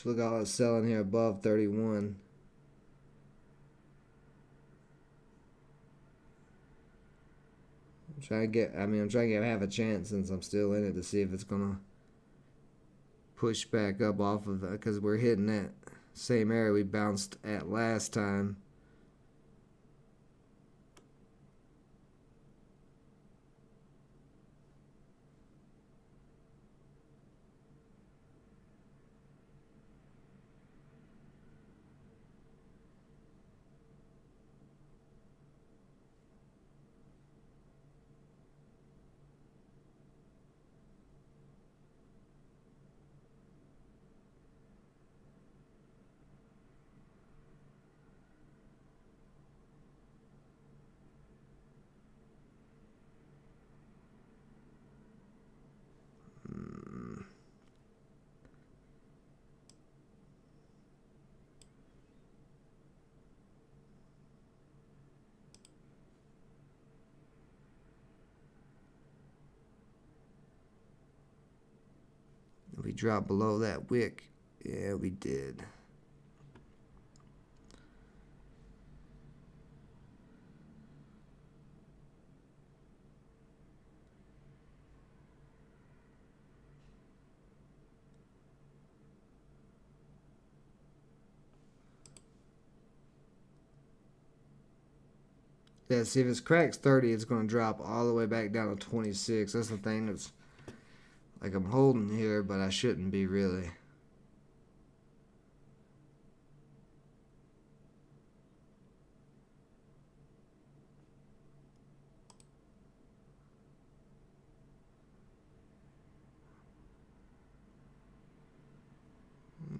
Look at all it's selling here above 31. I'm trying to get half a chance since I'm still in it to see if it's gonna push back up off of that, because we're hitting that same area we bounced at last time. We dropped below that wick. Yeah, we did. Yeah, see, if it cracks 30, it's going to drop all the way back down to 26. That's the thing. That's like I'm holding here, but I shouldn't be really.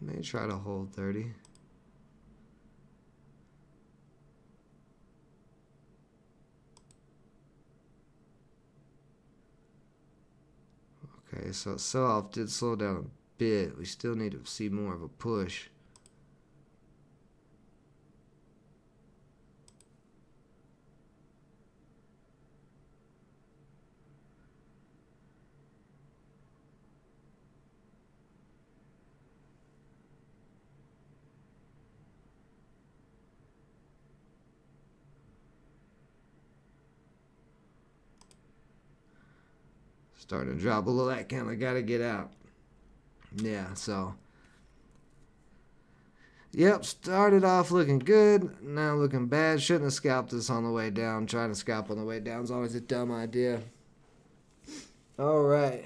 May try to hold 30. Okay, so sell-off did slow down a bit. We still need to see more of a push. Starting to drop below that count. I gotta get out. Yeah, so. Yep, started off looking good. Now looking bad. Shouldn't have scalped this on the way down. Trying to scalp on the way down is always a dumb idea. Alright.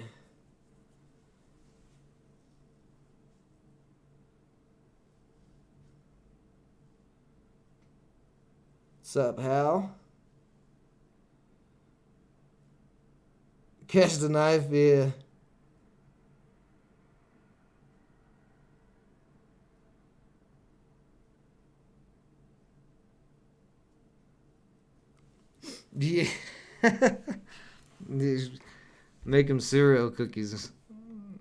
What's up, Hal? Catch the knife, yeah. Yeah. Make him cereal cookies.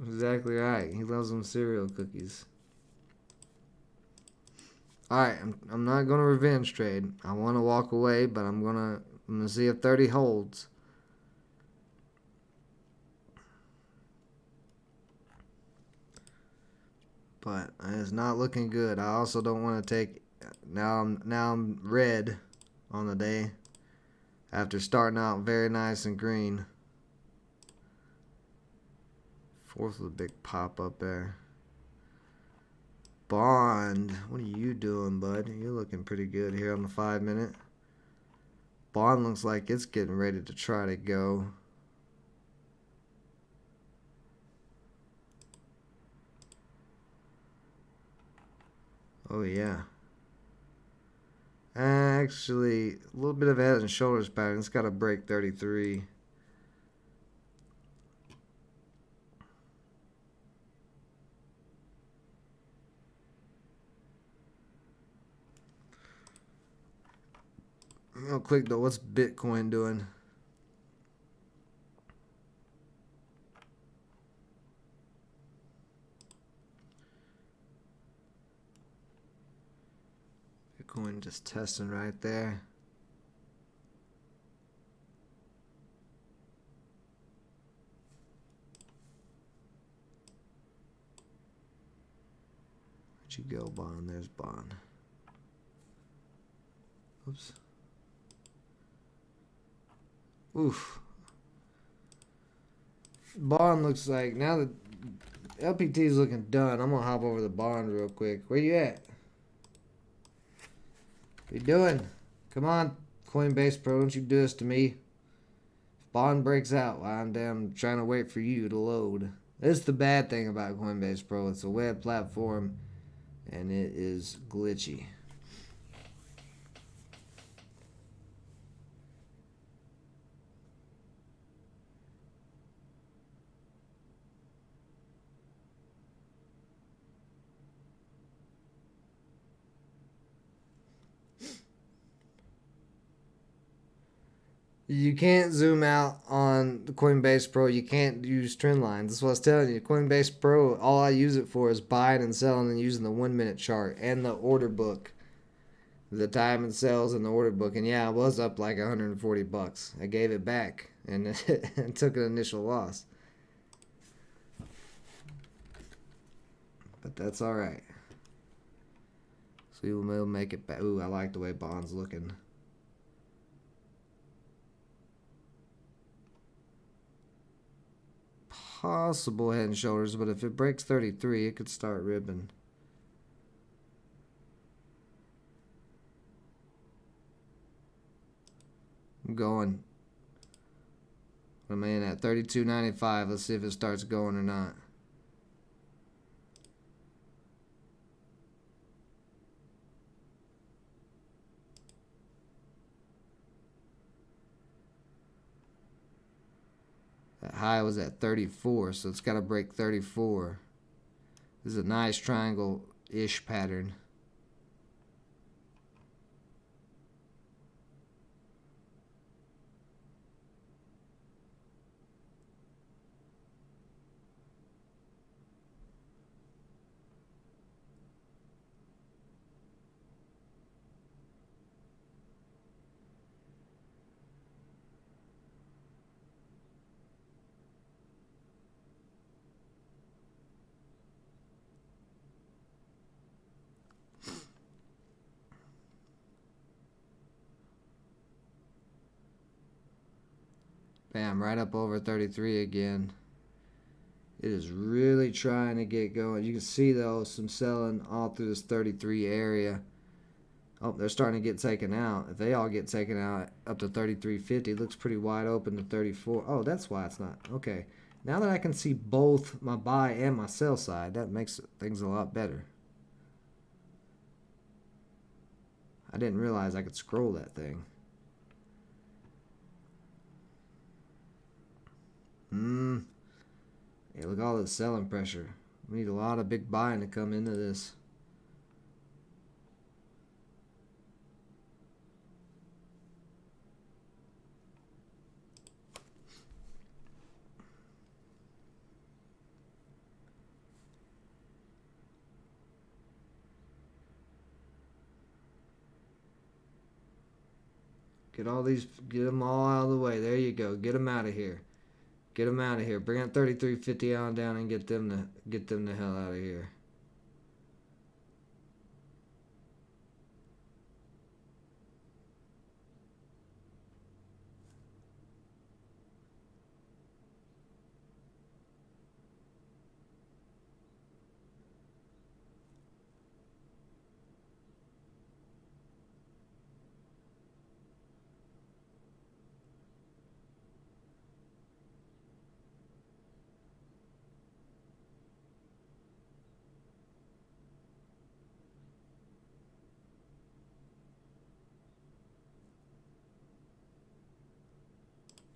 Exactly right. He loves them cereal cookies. Alright, I'm not gonna revenge trade. I wanna walk away, but I'm gonna see if 30 holds. But it's not looking good. I also don't want to take. Now I'm red on the day after starting out very nice and green. Fourth with a big pop up there. Bond, what are you doing, bud? You're looking pretty good here on the 5 minute. Bond looks like it's getting ready to try to go. Oh, yeah. Actually, a little bit of head and shoulders pattern. It's got to break 33. Real quick, though, what's Bitcoin doing? Bitcoin just testing right there. Where'd you go, Bond? There's Bond. Oops. Oof. Bond looks like, now that LPT is looking done, I'm gonna hop over the Bond real quick. Where you at? What you doing? Come on, Coinbase Pro, don't you do this to me. If Bond breaks out, I'm damn trying to wait for you to load. This is the bad thing about Coinbase Pro. It's a web platform, and it is glitchy. You can't zoom out on the Coinbase Pro. You can't use trend lines. That's what I was telling you. Coinbase Pro, all I use it for is buying and selling and using the 1 minute chart and the order book. The time it sells in the order book. And yeah, I was up like $140. I gave it back and it took an initial loss. But that's alright. So we'll make it back. Ooh, I like the way Bond's looking. Possible head and shoulders, but if it breaks 33, it could start ribbing. I'm going. I'm in at 32.95. Let's see if it starts going or not. That high was at 34, so it's got to break 34. This is a nice triangle-ish pattern. Bam, right up over 33 again. It is really trying to get going. You can see, though, some selling all through this 33 area. Oh, they're starting to get taken out. If they all get taken out up to 33.50, it looks pretty wide open to 34. Oh, that's why it's not. Okay. Now that I can see both my buy and my sell side, that makes things a lot better. I didn't realize I could scroll that thing. Yeah, look at all this selling pressure. We need a lot of big buying to come into this. Get them all out of the way. There you go. Get them out of here. Get them out of here. Bring that 33.50 on down and get them the hell out of here.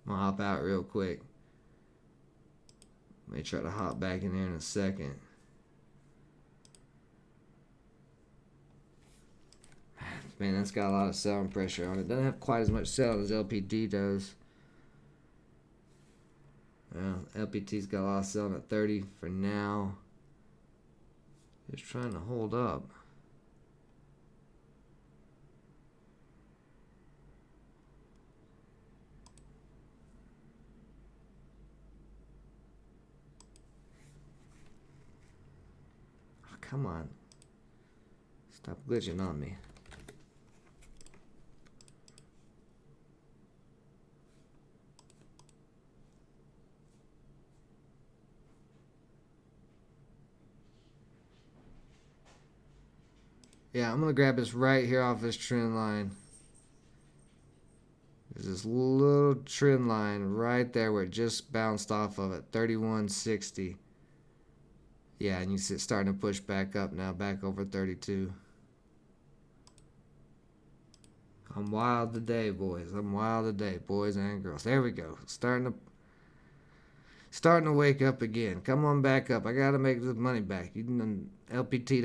I'm gonna hop out real quick. May try to hop back in there in a second. Man, that's got a lot of selling pressure on it. Doesn't have quite as much selling as LPT does. Well, LPT's got a lot of selling at 30 for now. Just trying to hold up. Oh, come on. Stop glitching on me. Yeah, I'm gonna grab this right here off this trend line. There's this little trend line right there where it just bounced off of it, 31.60. Yeah, and you see it starting to push back up now, back over 32. I'm wild today, boys. I'm wild today, boys and girls. There we go. Starting to wake up again. Come on back up. I gotta make this money back. LPT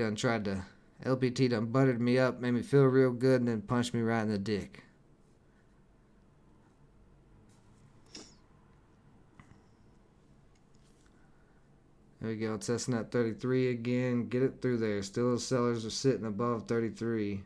done buttered me up, made me feel real good, and then punched me right in the dick. There we go, testing that 33 again. Get it through there. Still the sellers are sitting above 33.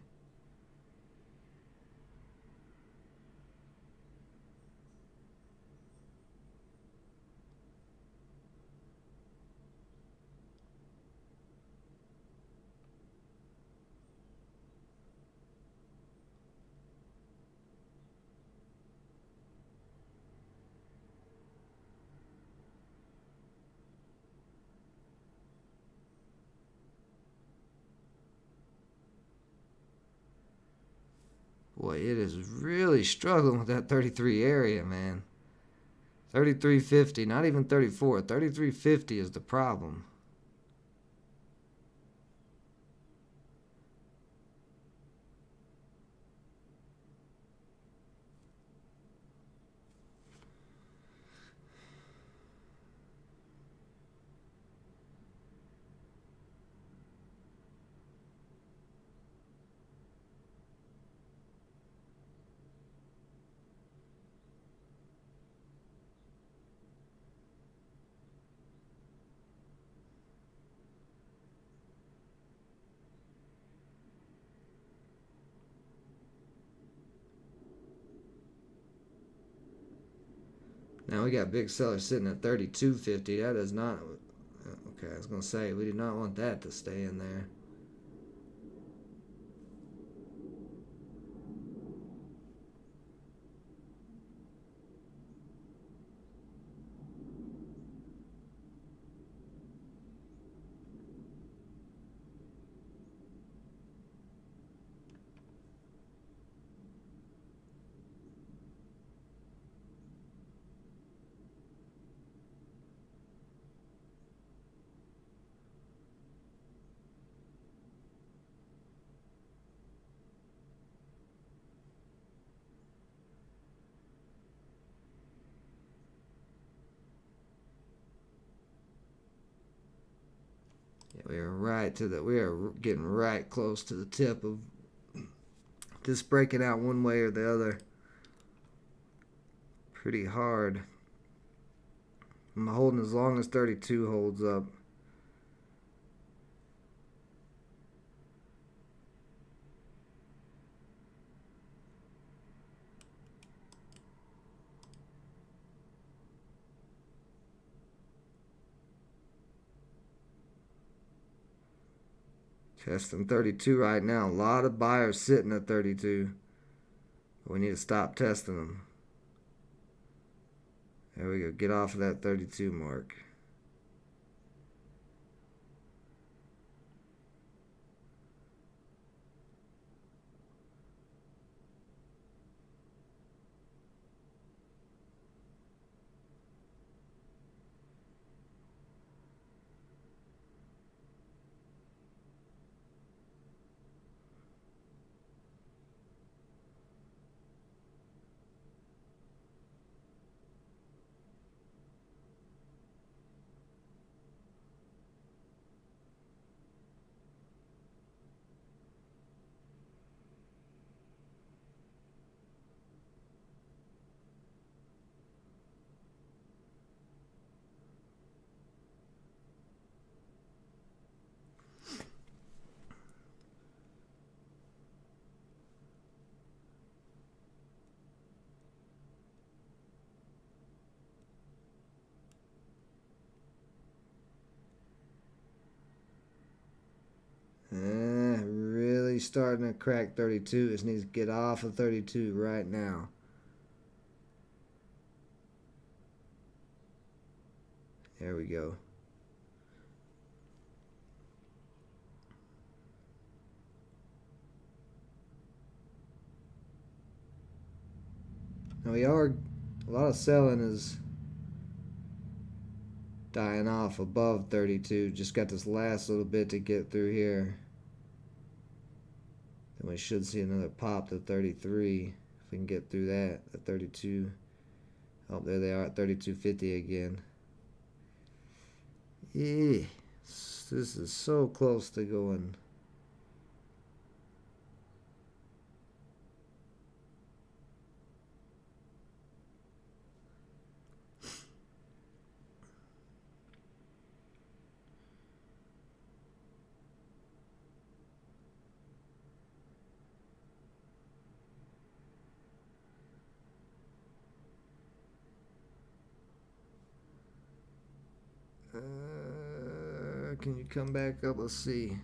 Boy, it is really struggling with that 33 area, man. 33.50, not even 34. 33.50 is the problem. Now we got big sellers sitting at 32.50. That is not... Okay, I was going to say, we do not want that to stay in there. Yeah, we are getting right close to the tip of just breaking out one way or the other. Pretty hard. I'm holding as long as 32 holds up. Testing 32 right now. A lot of buyers sitting at 32. But we need to stop testing them. There we go. Get off of that 32 mark. Really starting to crack 32. It just needs to get off of 32 right now. There we go. Now a lot of selling is dying off above 32. Just got this last little bit to get through here. Then we should see another pop to 33 if we can get through that. At 32. Oh, there they are at 32.50 again. Yeah, this is so close to going. Can you come back up? Let's see.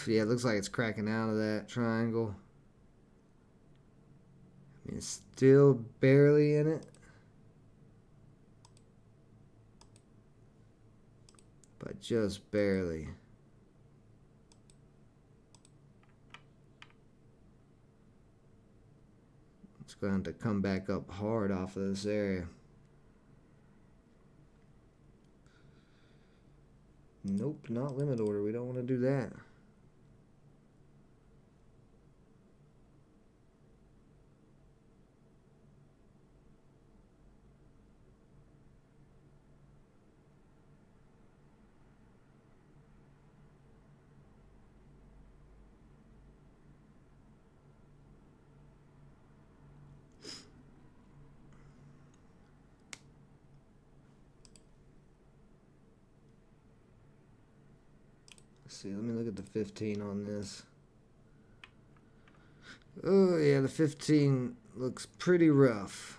Yeah, it looks like it's cracking out of that triangle. I mean, it's still barely in it, but just barely. It's going to come back up hard off of this area. Nope, not limit order. We don't want to do that. See, let me look at the 15 on this. Oh yeah, the 15 looks pretty rough.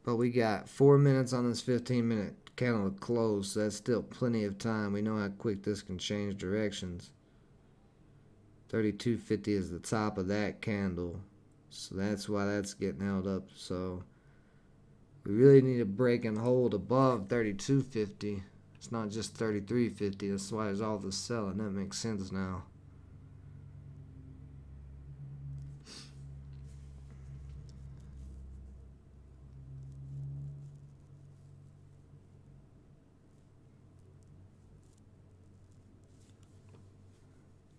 But we got 4 minutes on this 15-minute candle to close, so that's still plenty of time. We know how quick this can change directions. 32.50 is the top of that candle, so that's why that's getting held up. So we really need to break and hold above 32.50. It's not just 33.50. That's why there's all this selling. That makes sense now.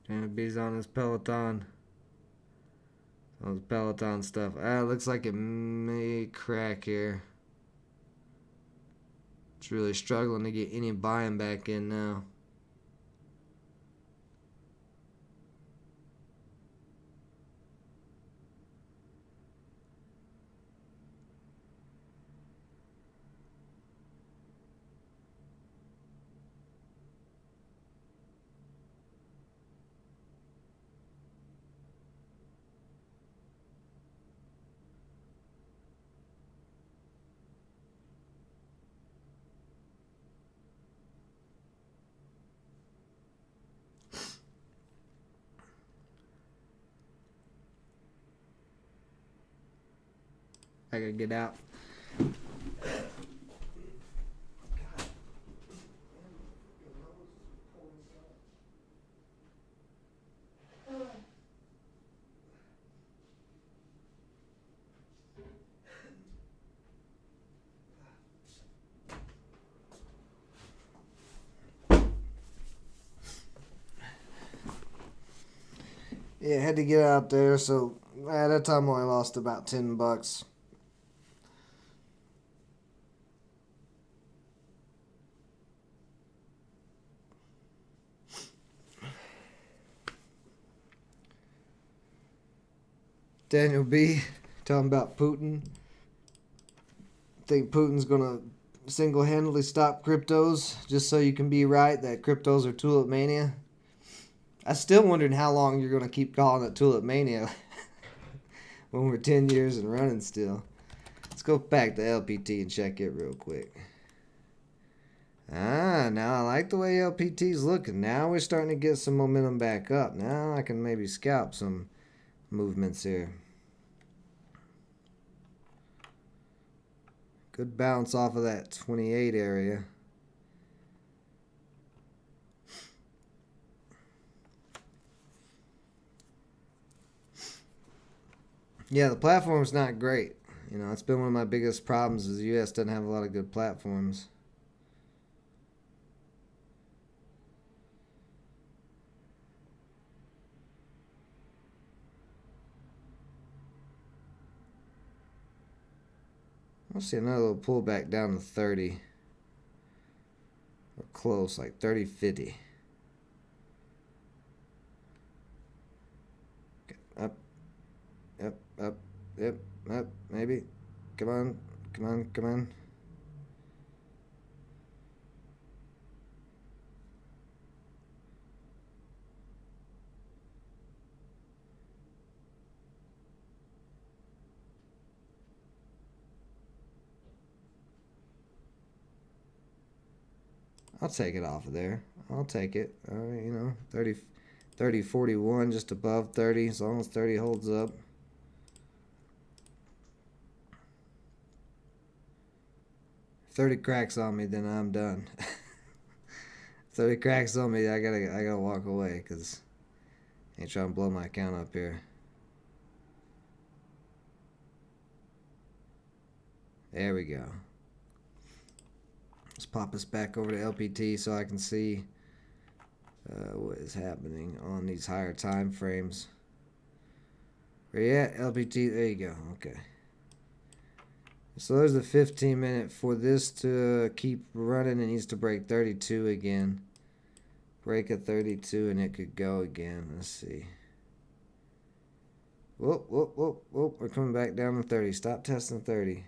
Trying to be on this Peloton. All this Peloton stuff. It looks like it may crack here. It's really struggling to get any buying back in now. I gotta get out. Yeah, I had to get out there, so at that time I only lost about $10. Daniel B. talking about Putin. Think Putin's gonna single-handedly stop cryptos just so you can be right that cryptos are tulip mania. I still wondering how long you're gonna keep calling it tulip mania when we're 10 years and running still. Let's go back to LPT and check it real quick. Now I like the way LPT's looking. Now we're starting to get some momentum back up. Now I can maybe scalp some movements here. Good bounce off of that 28 area. Yeah, the platform's not great. You know, it's been one of my biggest problems is the US doesn't have a lot of good platforms. I'll see another little pullback down to 30. Or close, like 30.50. Up, up, yep, up, maybe. Come on, come on, come on. I'll take it off of there. I'll take it. You know, 30, 41, just above 30, as long as 30 holds up. If 30 cracks on me, then I'm done. 30 cracks on me, I gotta walk away because I ain't trying to blow my account up here. There we go. Let's pop us back over to LPT so I can see what is happening on these higher time frames. Where you at, LPT? There you go. Okay. So there's the 15 minute. For this to keep running, it needs to break 32 again. Break at 32 and it could go again. Let's see. Whoop, whoop, whoop, whoop. We're coming back down to 30. Stop testing 30.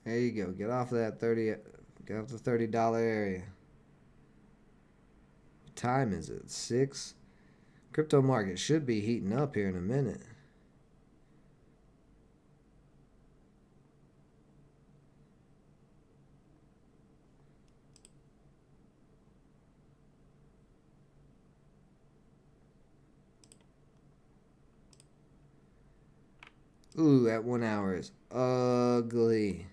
There you go. Get off of that 30. Get off the $30 area. What time is it? 6. Crypto market should be heating up here in a minute. Ooh, that 1 hour is ugly.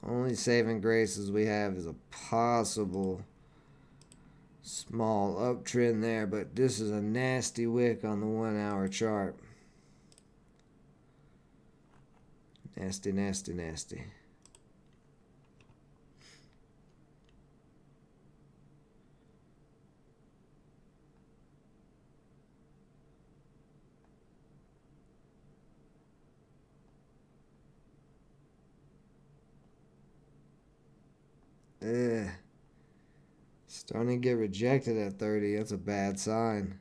Only saving graces we have is a possible small uptrend there, but this is a nasty wick on the 1 hour chart. Nasty, nasty, nasty. Starting to get rejected at 30. That's a bad sign.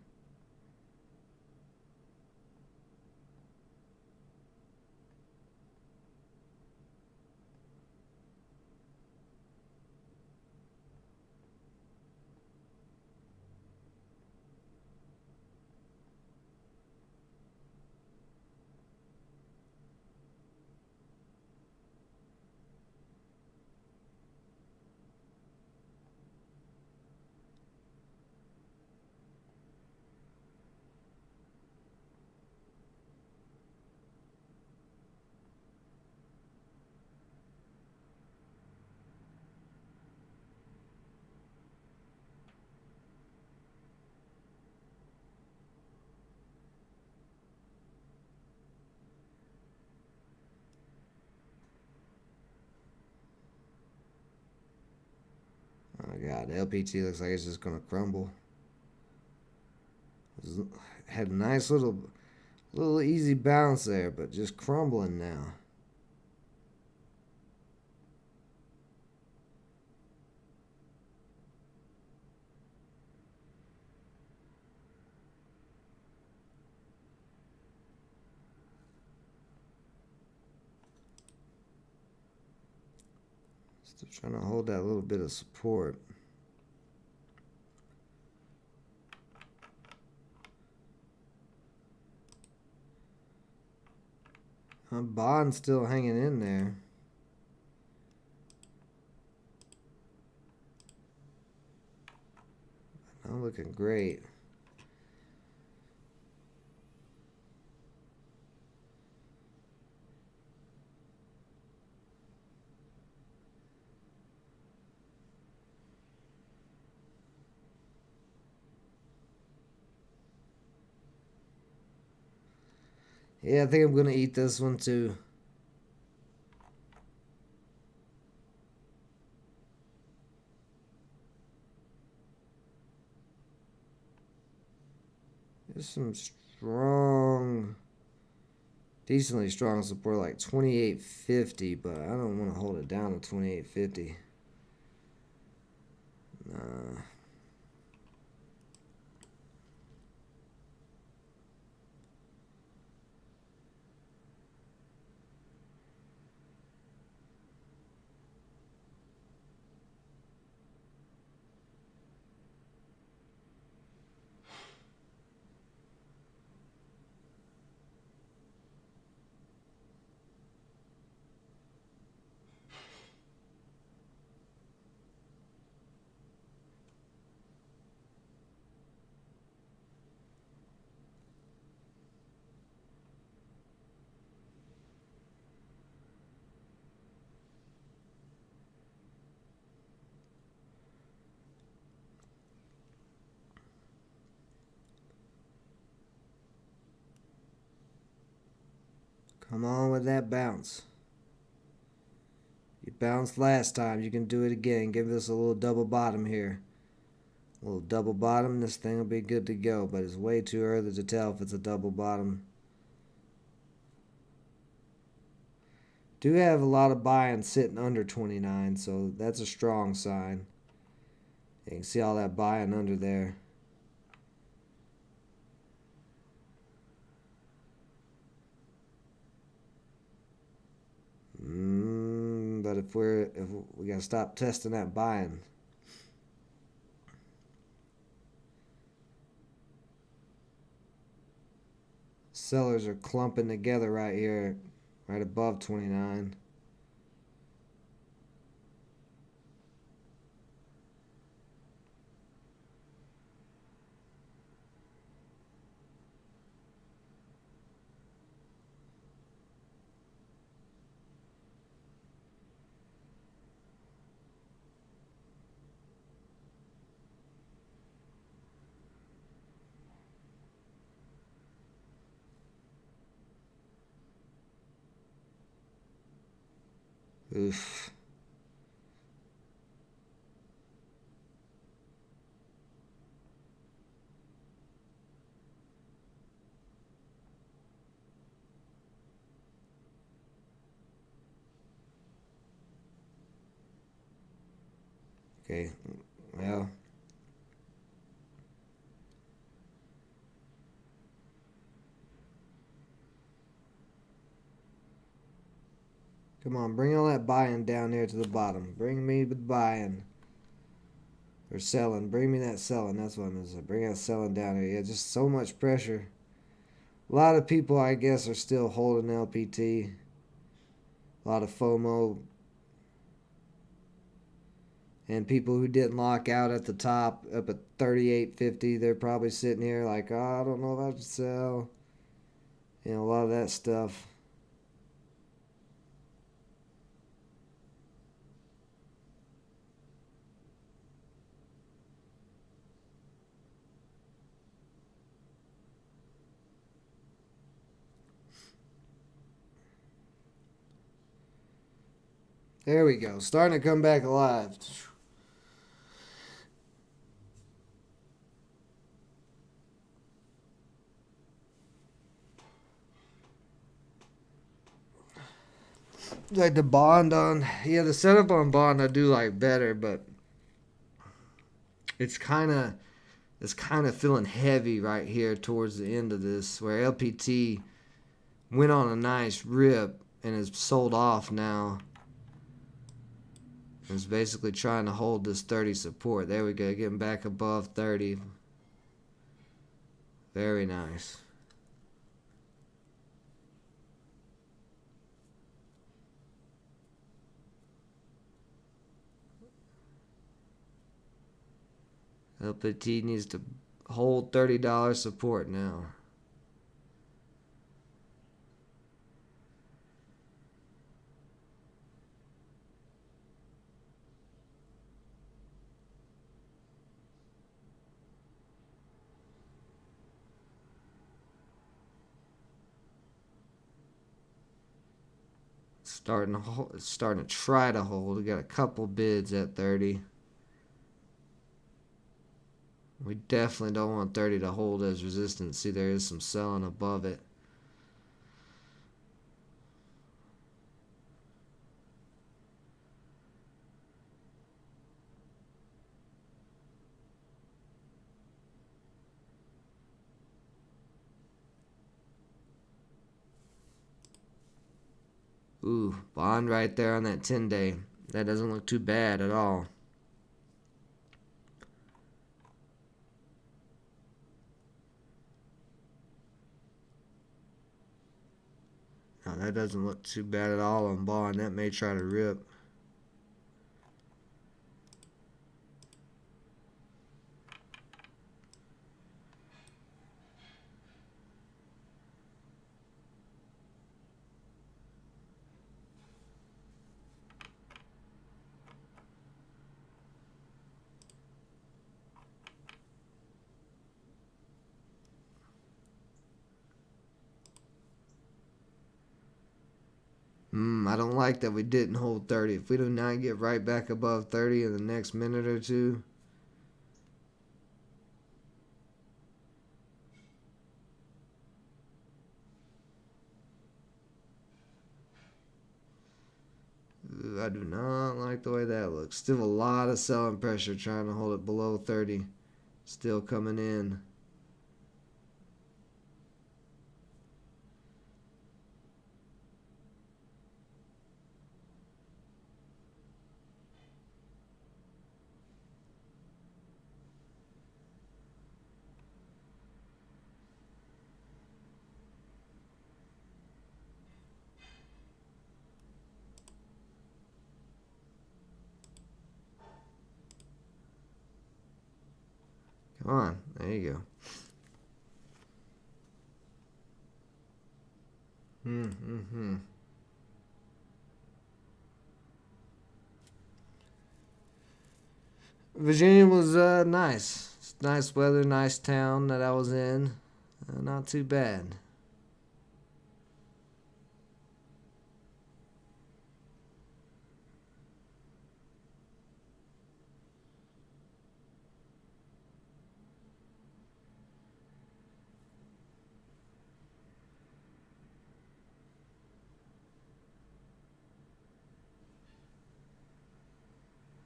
Oh my god, LPT looks like it's just gonna crumble. Had a nice little easy bounce there, but just crumbling now. Still trying to hold that little bit of support. Bond's still hanging in there. Not looking great. Yeah, I think I'm going to eat this one too. There's some strong, decently strong support like 28.50, but I don't want to hold it down to 28.50. Nah. Come on with that bounce. You bounced last time. You can do it again. Give this a little double bottom here. A little double bottom. This thing will be good to go, but it's way too early to tell if it's a double bottom. Do have a lot of buying sitting under 29, so that's a strong sign. You can see all that buying under there. But if we gotta stop testing that buying. Sellers are clumping together right here, right above 29. Oof. Okay, well. Come on, bring all that buying down there to the bottom. Bring me the buying. Or selling. Bring me that selling. That's what I'm going to say. Bring that selling down here. Yeah, just so much pressure. A lot of people, I guess, are still holding LPT. A lot of FOMO. And people who didn't lock out at the top, up at 38.50, they're probably sitting here like, oh, I don't know if I should sell. You know, a lot of that stuff. There we go. Starting to come back alive. Like the bond on, yeah, the setup on bond I do like better, but it's kind of feeling heavy right here towards the end of this, where LPT went on a nice rip and is sold off now. It's basically trying to hold this 30 support. There we go, getting back above 30. Very nice. LPT needs to hold $30 support now. Starting to try to hold. We got a couple bids at 30. We definitely don't want 30 to hold as resistance. See, there is some selling above it. Ooh, bond right there on that 10-day. That doesn't look too bad at all. No, that doesn't look too bad at all on bond. That may try to rip. I don't like that we didn't hold 30. If we do not get right back above 30 in the next minute or two, I do not like the way that looks. Still a lot of selling pressure trying to hold it below 30. Still coming in. Come on, there you go. Virginia was nice. It's nice weather, nice town that I was in. Not too bad.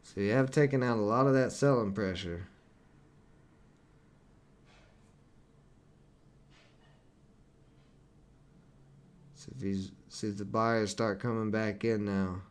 So you have taken out a lot of that selling pressure. So if the buyers start coming back in now.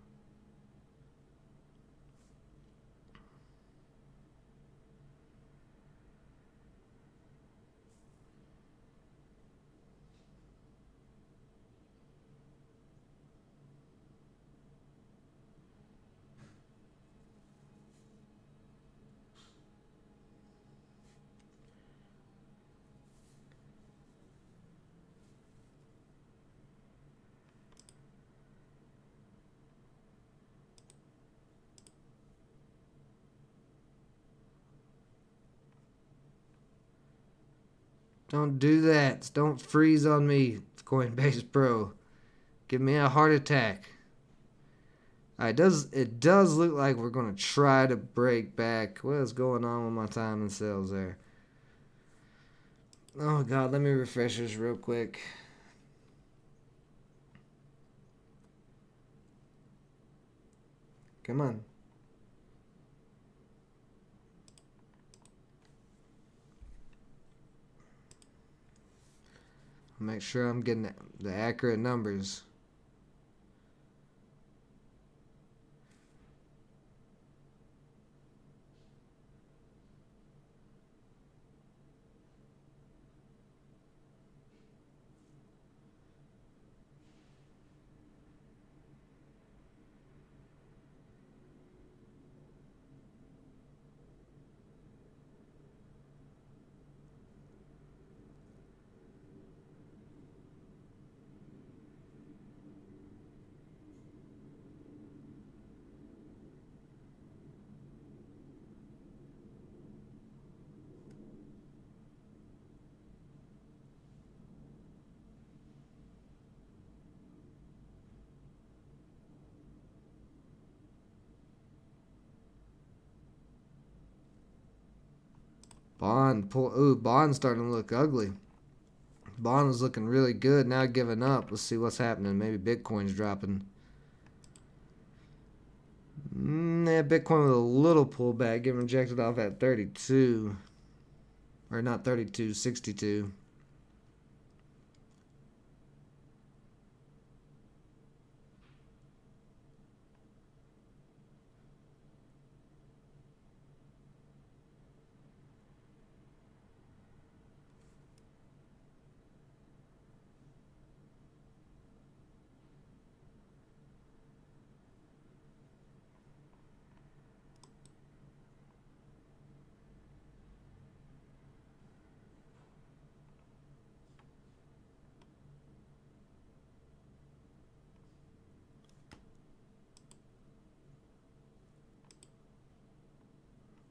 Don't do that. Don't freeze on me, Coinbase Pro. Give me a heart attack. Alright, it does look like we're going to try to break back. What is going on with my time and sales there? Oh, God, let me refresh this real quick. Come on. Make sure I'm getting the accurate numbers. Bond's starting to look ugly. Bond was looking really good. Now giving up. Let's see what's happening. Maybe Bitcoin's dropping. Yeah, Bitcoin with a little pullback, getting rejected off at 32. Or not 32, 62.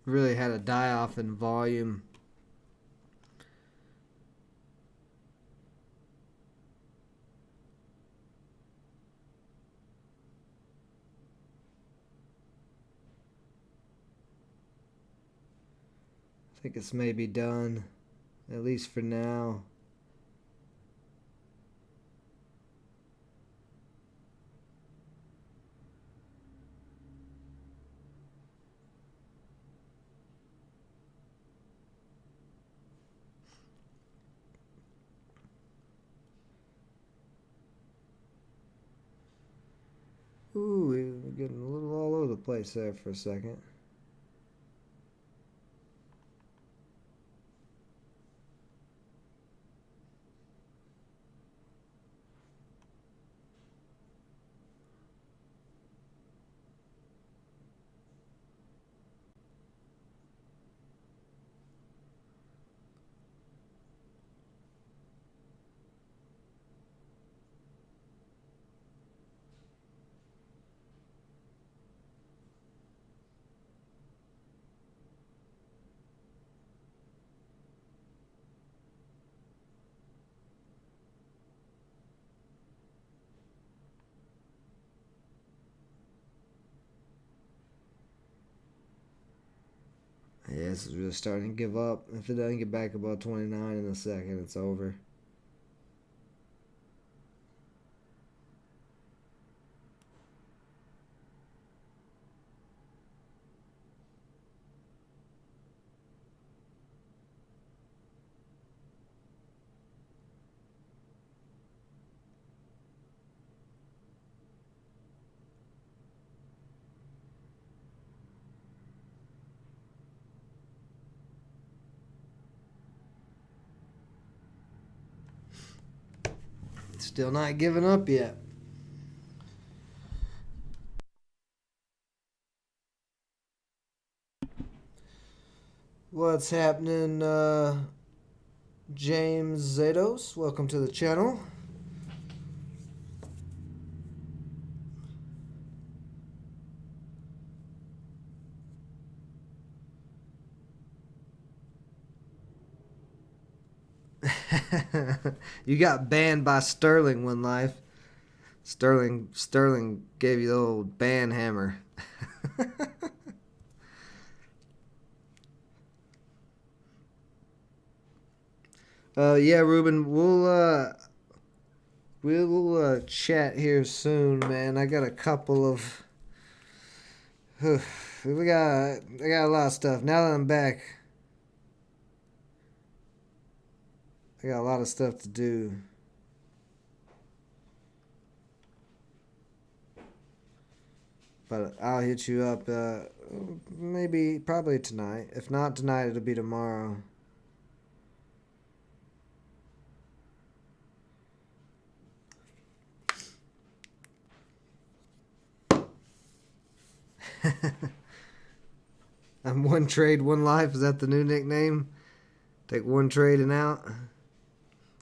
Really had a die off in volume. I think it's maybe done, at least for now. Ooh, we're getting a little all over the place there for a second. Yeah, this is really starting to give up. If it doesn't get back above 29 in a second, it's over. Still not giving up yet. What's happening, James Zados? Welcome to the channel. You got banned by Sterling one life. Sterling gave you the old ban hammer. Yeah, Ruben, we'll chat here soon, man. I got a couple of I got a lot of stuff. Now that I'm back, I got a lot of stuff to do. But I'll hit you up probably tonight. If not tonight, it'll be tomorrow. I'm one trade, one life. Is that the new nickname? Take one trade and out.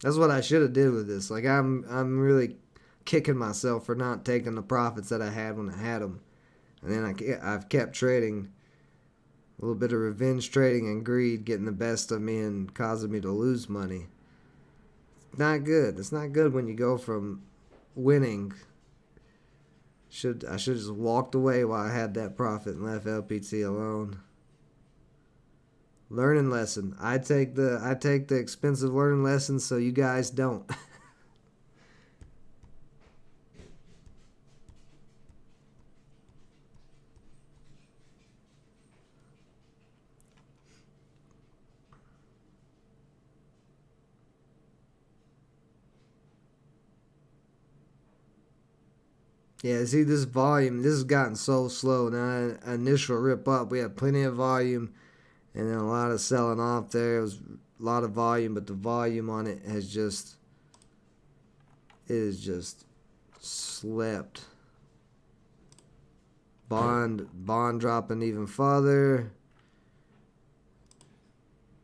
That's what I should have did with this. Like I'm really kicking myself for not taking the profits that I had when I had them, and then I've kept trading. A little bit of revenge trading and greed getting the best of me and causing me to lose money. It's not good. It's not good when you go from winning. I should just walked away while I had that profit and left LPT alone. Learning lesson. I take the expensive learning lessons so you guys don't. Yeah, see this volume, this has gotten so slow. Now, initial rip up, we had plenty of volume and then a lot of selling off there. It was a lot of volume, but the volume on it has just, it is just slept. Bond dropping even farther.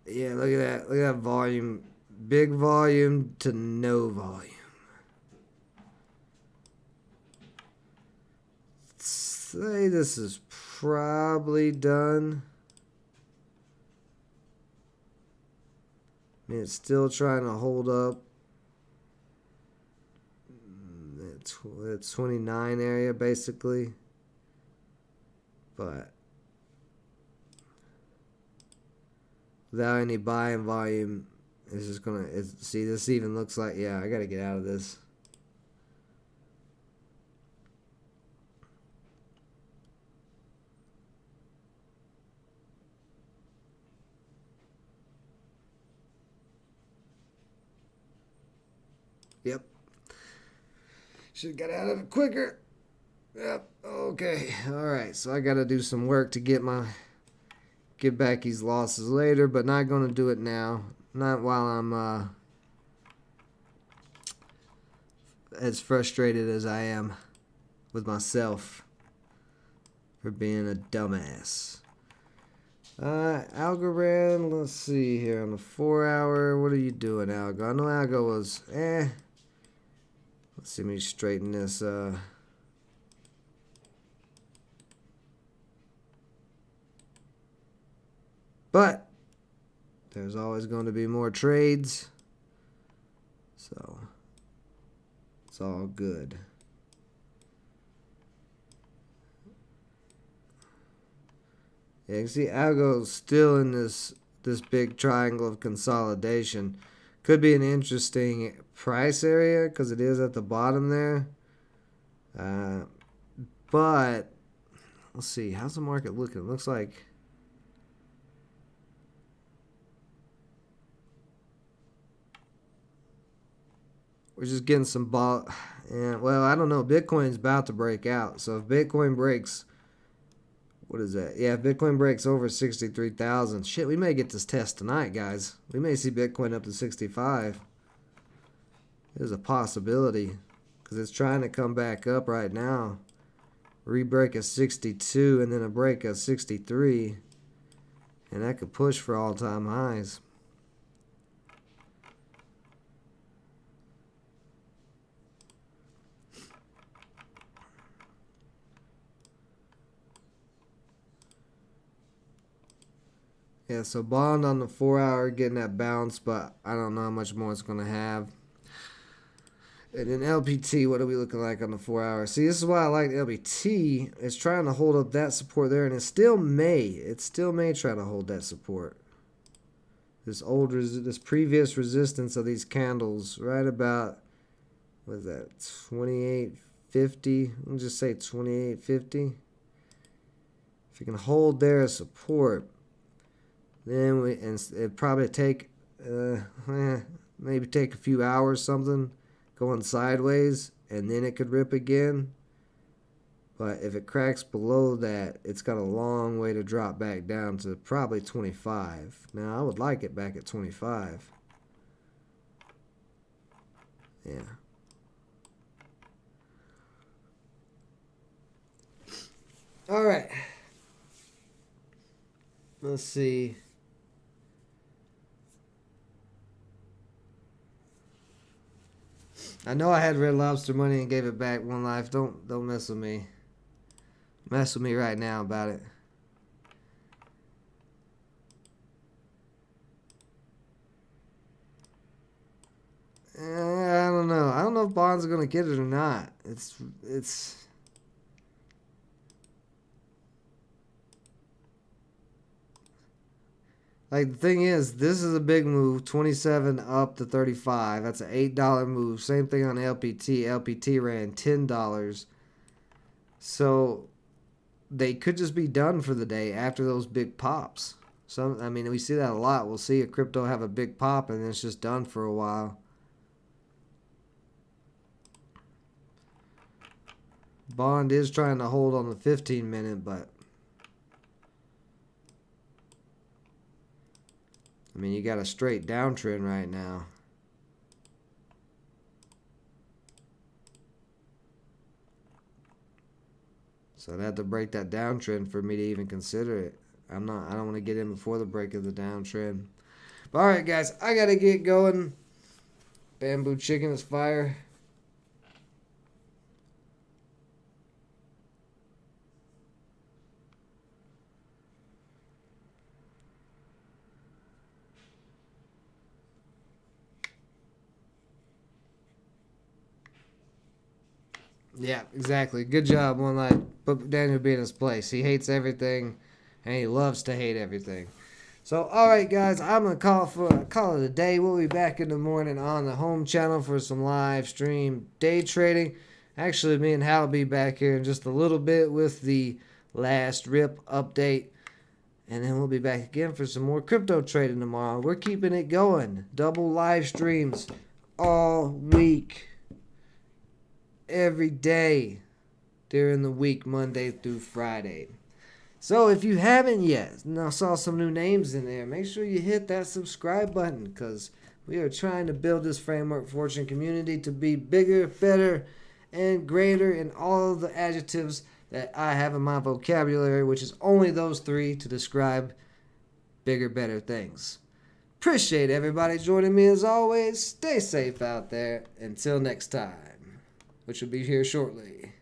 Yeah, look at that. Look at that volume. Big volume to no volume. Say this is probably done. I mean, it's still trying to hold up. It's 29 area basically. But without any buying volume, it's just gonna. See, this even looks like, yeah, I gotta get out of this. Yep. Should have got out of it quicker. Yep. Okay. All right. So I gotta do some work to get back these losses later, but not gonna do it now. Not while I'm as frustrated as I am with myself for being a dumbass. Algorand, let's see here on the 4 hour. What are you doing, Algo? I know Algo was Let's see me straighten this. But there's always going to be more trades, so it's all good. Yeah, you can see Algo's still in this big triangle of consolidation. Could be an interesting price area because it is at the bottom there. But let's see, how's the market looking? Looks like we're just getting some ball. And well, I don't know. Bitcoin's about to break out. So if Bitcoin breaks, what is that? Yeah, if Bitcoin breaks over 63,000, shit, we may get this test tonight, guys. We may see Bitcoin up to 65. There's a possibility because it's trying to come back up right now. Re-break a 62 and then a break of 63. And that could push for all-time highs. Yeah, so bond on the 4 hour getting that bounce, but I don't know how much more it's going to have. And then LPT, what are we looking like on the 4 hour? See, this is why I like LPT. It's trying to hold up that support there, and it still may try to hold that support. This previous resistance of these candles, right about, what is that, 28.50? We'll just say 28.50. If you can hold there as support, then it'd probably take maybe take a few hours something going sideways, and then it could rip again. But if it cracks below that, it's got a long way to drop back down to probably 25. Now I would like it back at 25. Yeah. All right. Let's see. I know I had Red Lobster money and gave it back one life. Don't mess with me. Mess with me right now about it. I don't know. I don't know if Bond's gonna get it or not. It's Like, the thing is, this is a big move. 27 up to 35. That's an $8 move. Same thing on LPT. LPT ran $10. So they could just be done for the day after those big pops. I mean, we see that a lot. We'll see a crypto have a big pop and then it's just done for a while. Bond is trying to hold on the 15-minute, but I mean, you got a straight downtrend right now. So I'd have to break that downtrend for me to even consider it. I don't want to get in before the break of the downtrend. But all right, guys, I got to get going. Bamboo chicken is fire. Yeah, exactly. Good job, One Light. Put Daniel B in his place. He hates everything, and he loves to hate everything. So, all right, guys, I'm gonna call it a day. We'll be back in the morning on the home channel for some live stream day trading. Actually, me and Hal will be back here in just a little bit with the last RIP update, and then we'll be back again for some more crypto trading tomorrow. We're keeping it going. Double live streams all week. Every day during the week, Monday through Friday. So if you haven't yet, and I saw some new names in there, make sure you hit that subscribe button, because we are trying to build this Framework Fortune community to be bigger, better, and greater in all of the adjectives that I have in my vocabulary, which is only those three to describe bigger, better things. Appreciate everybody joining me as always. Stay safe out there. Until next time, which will be here shortly.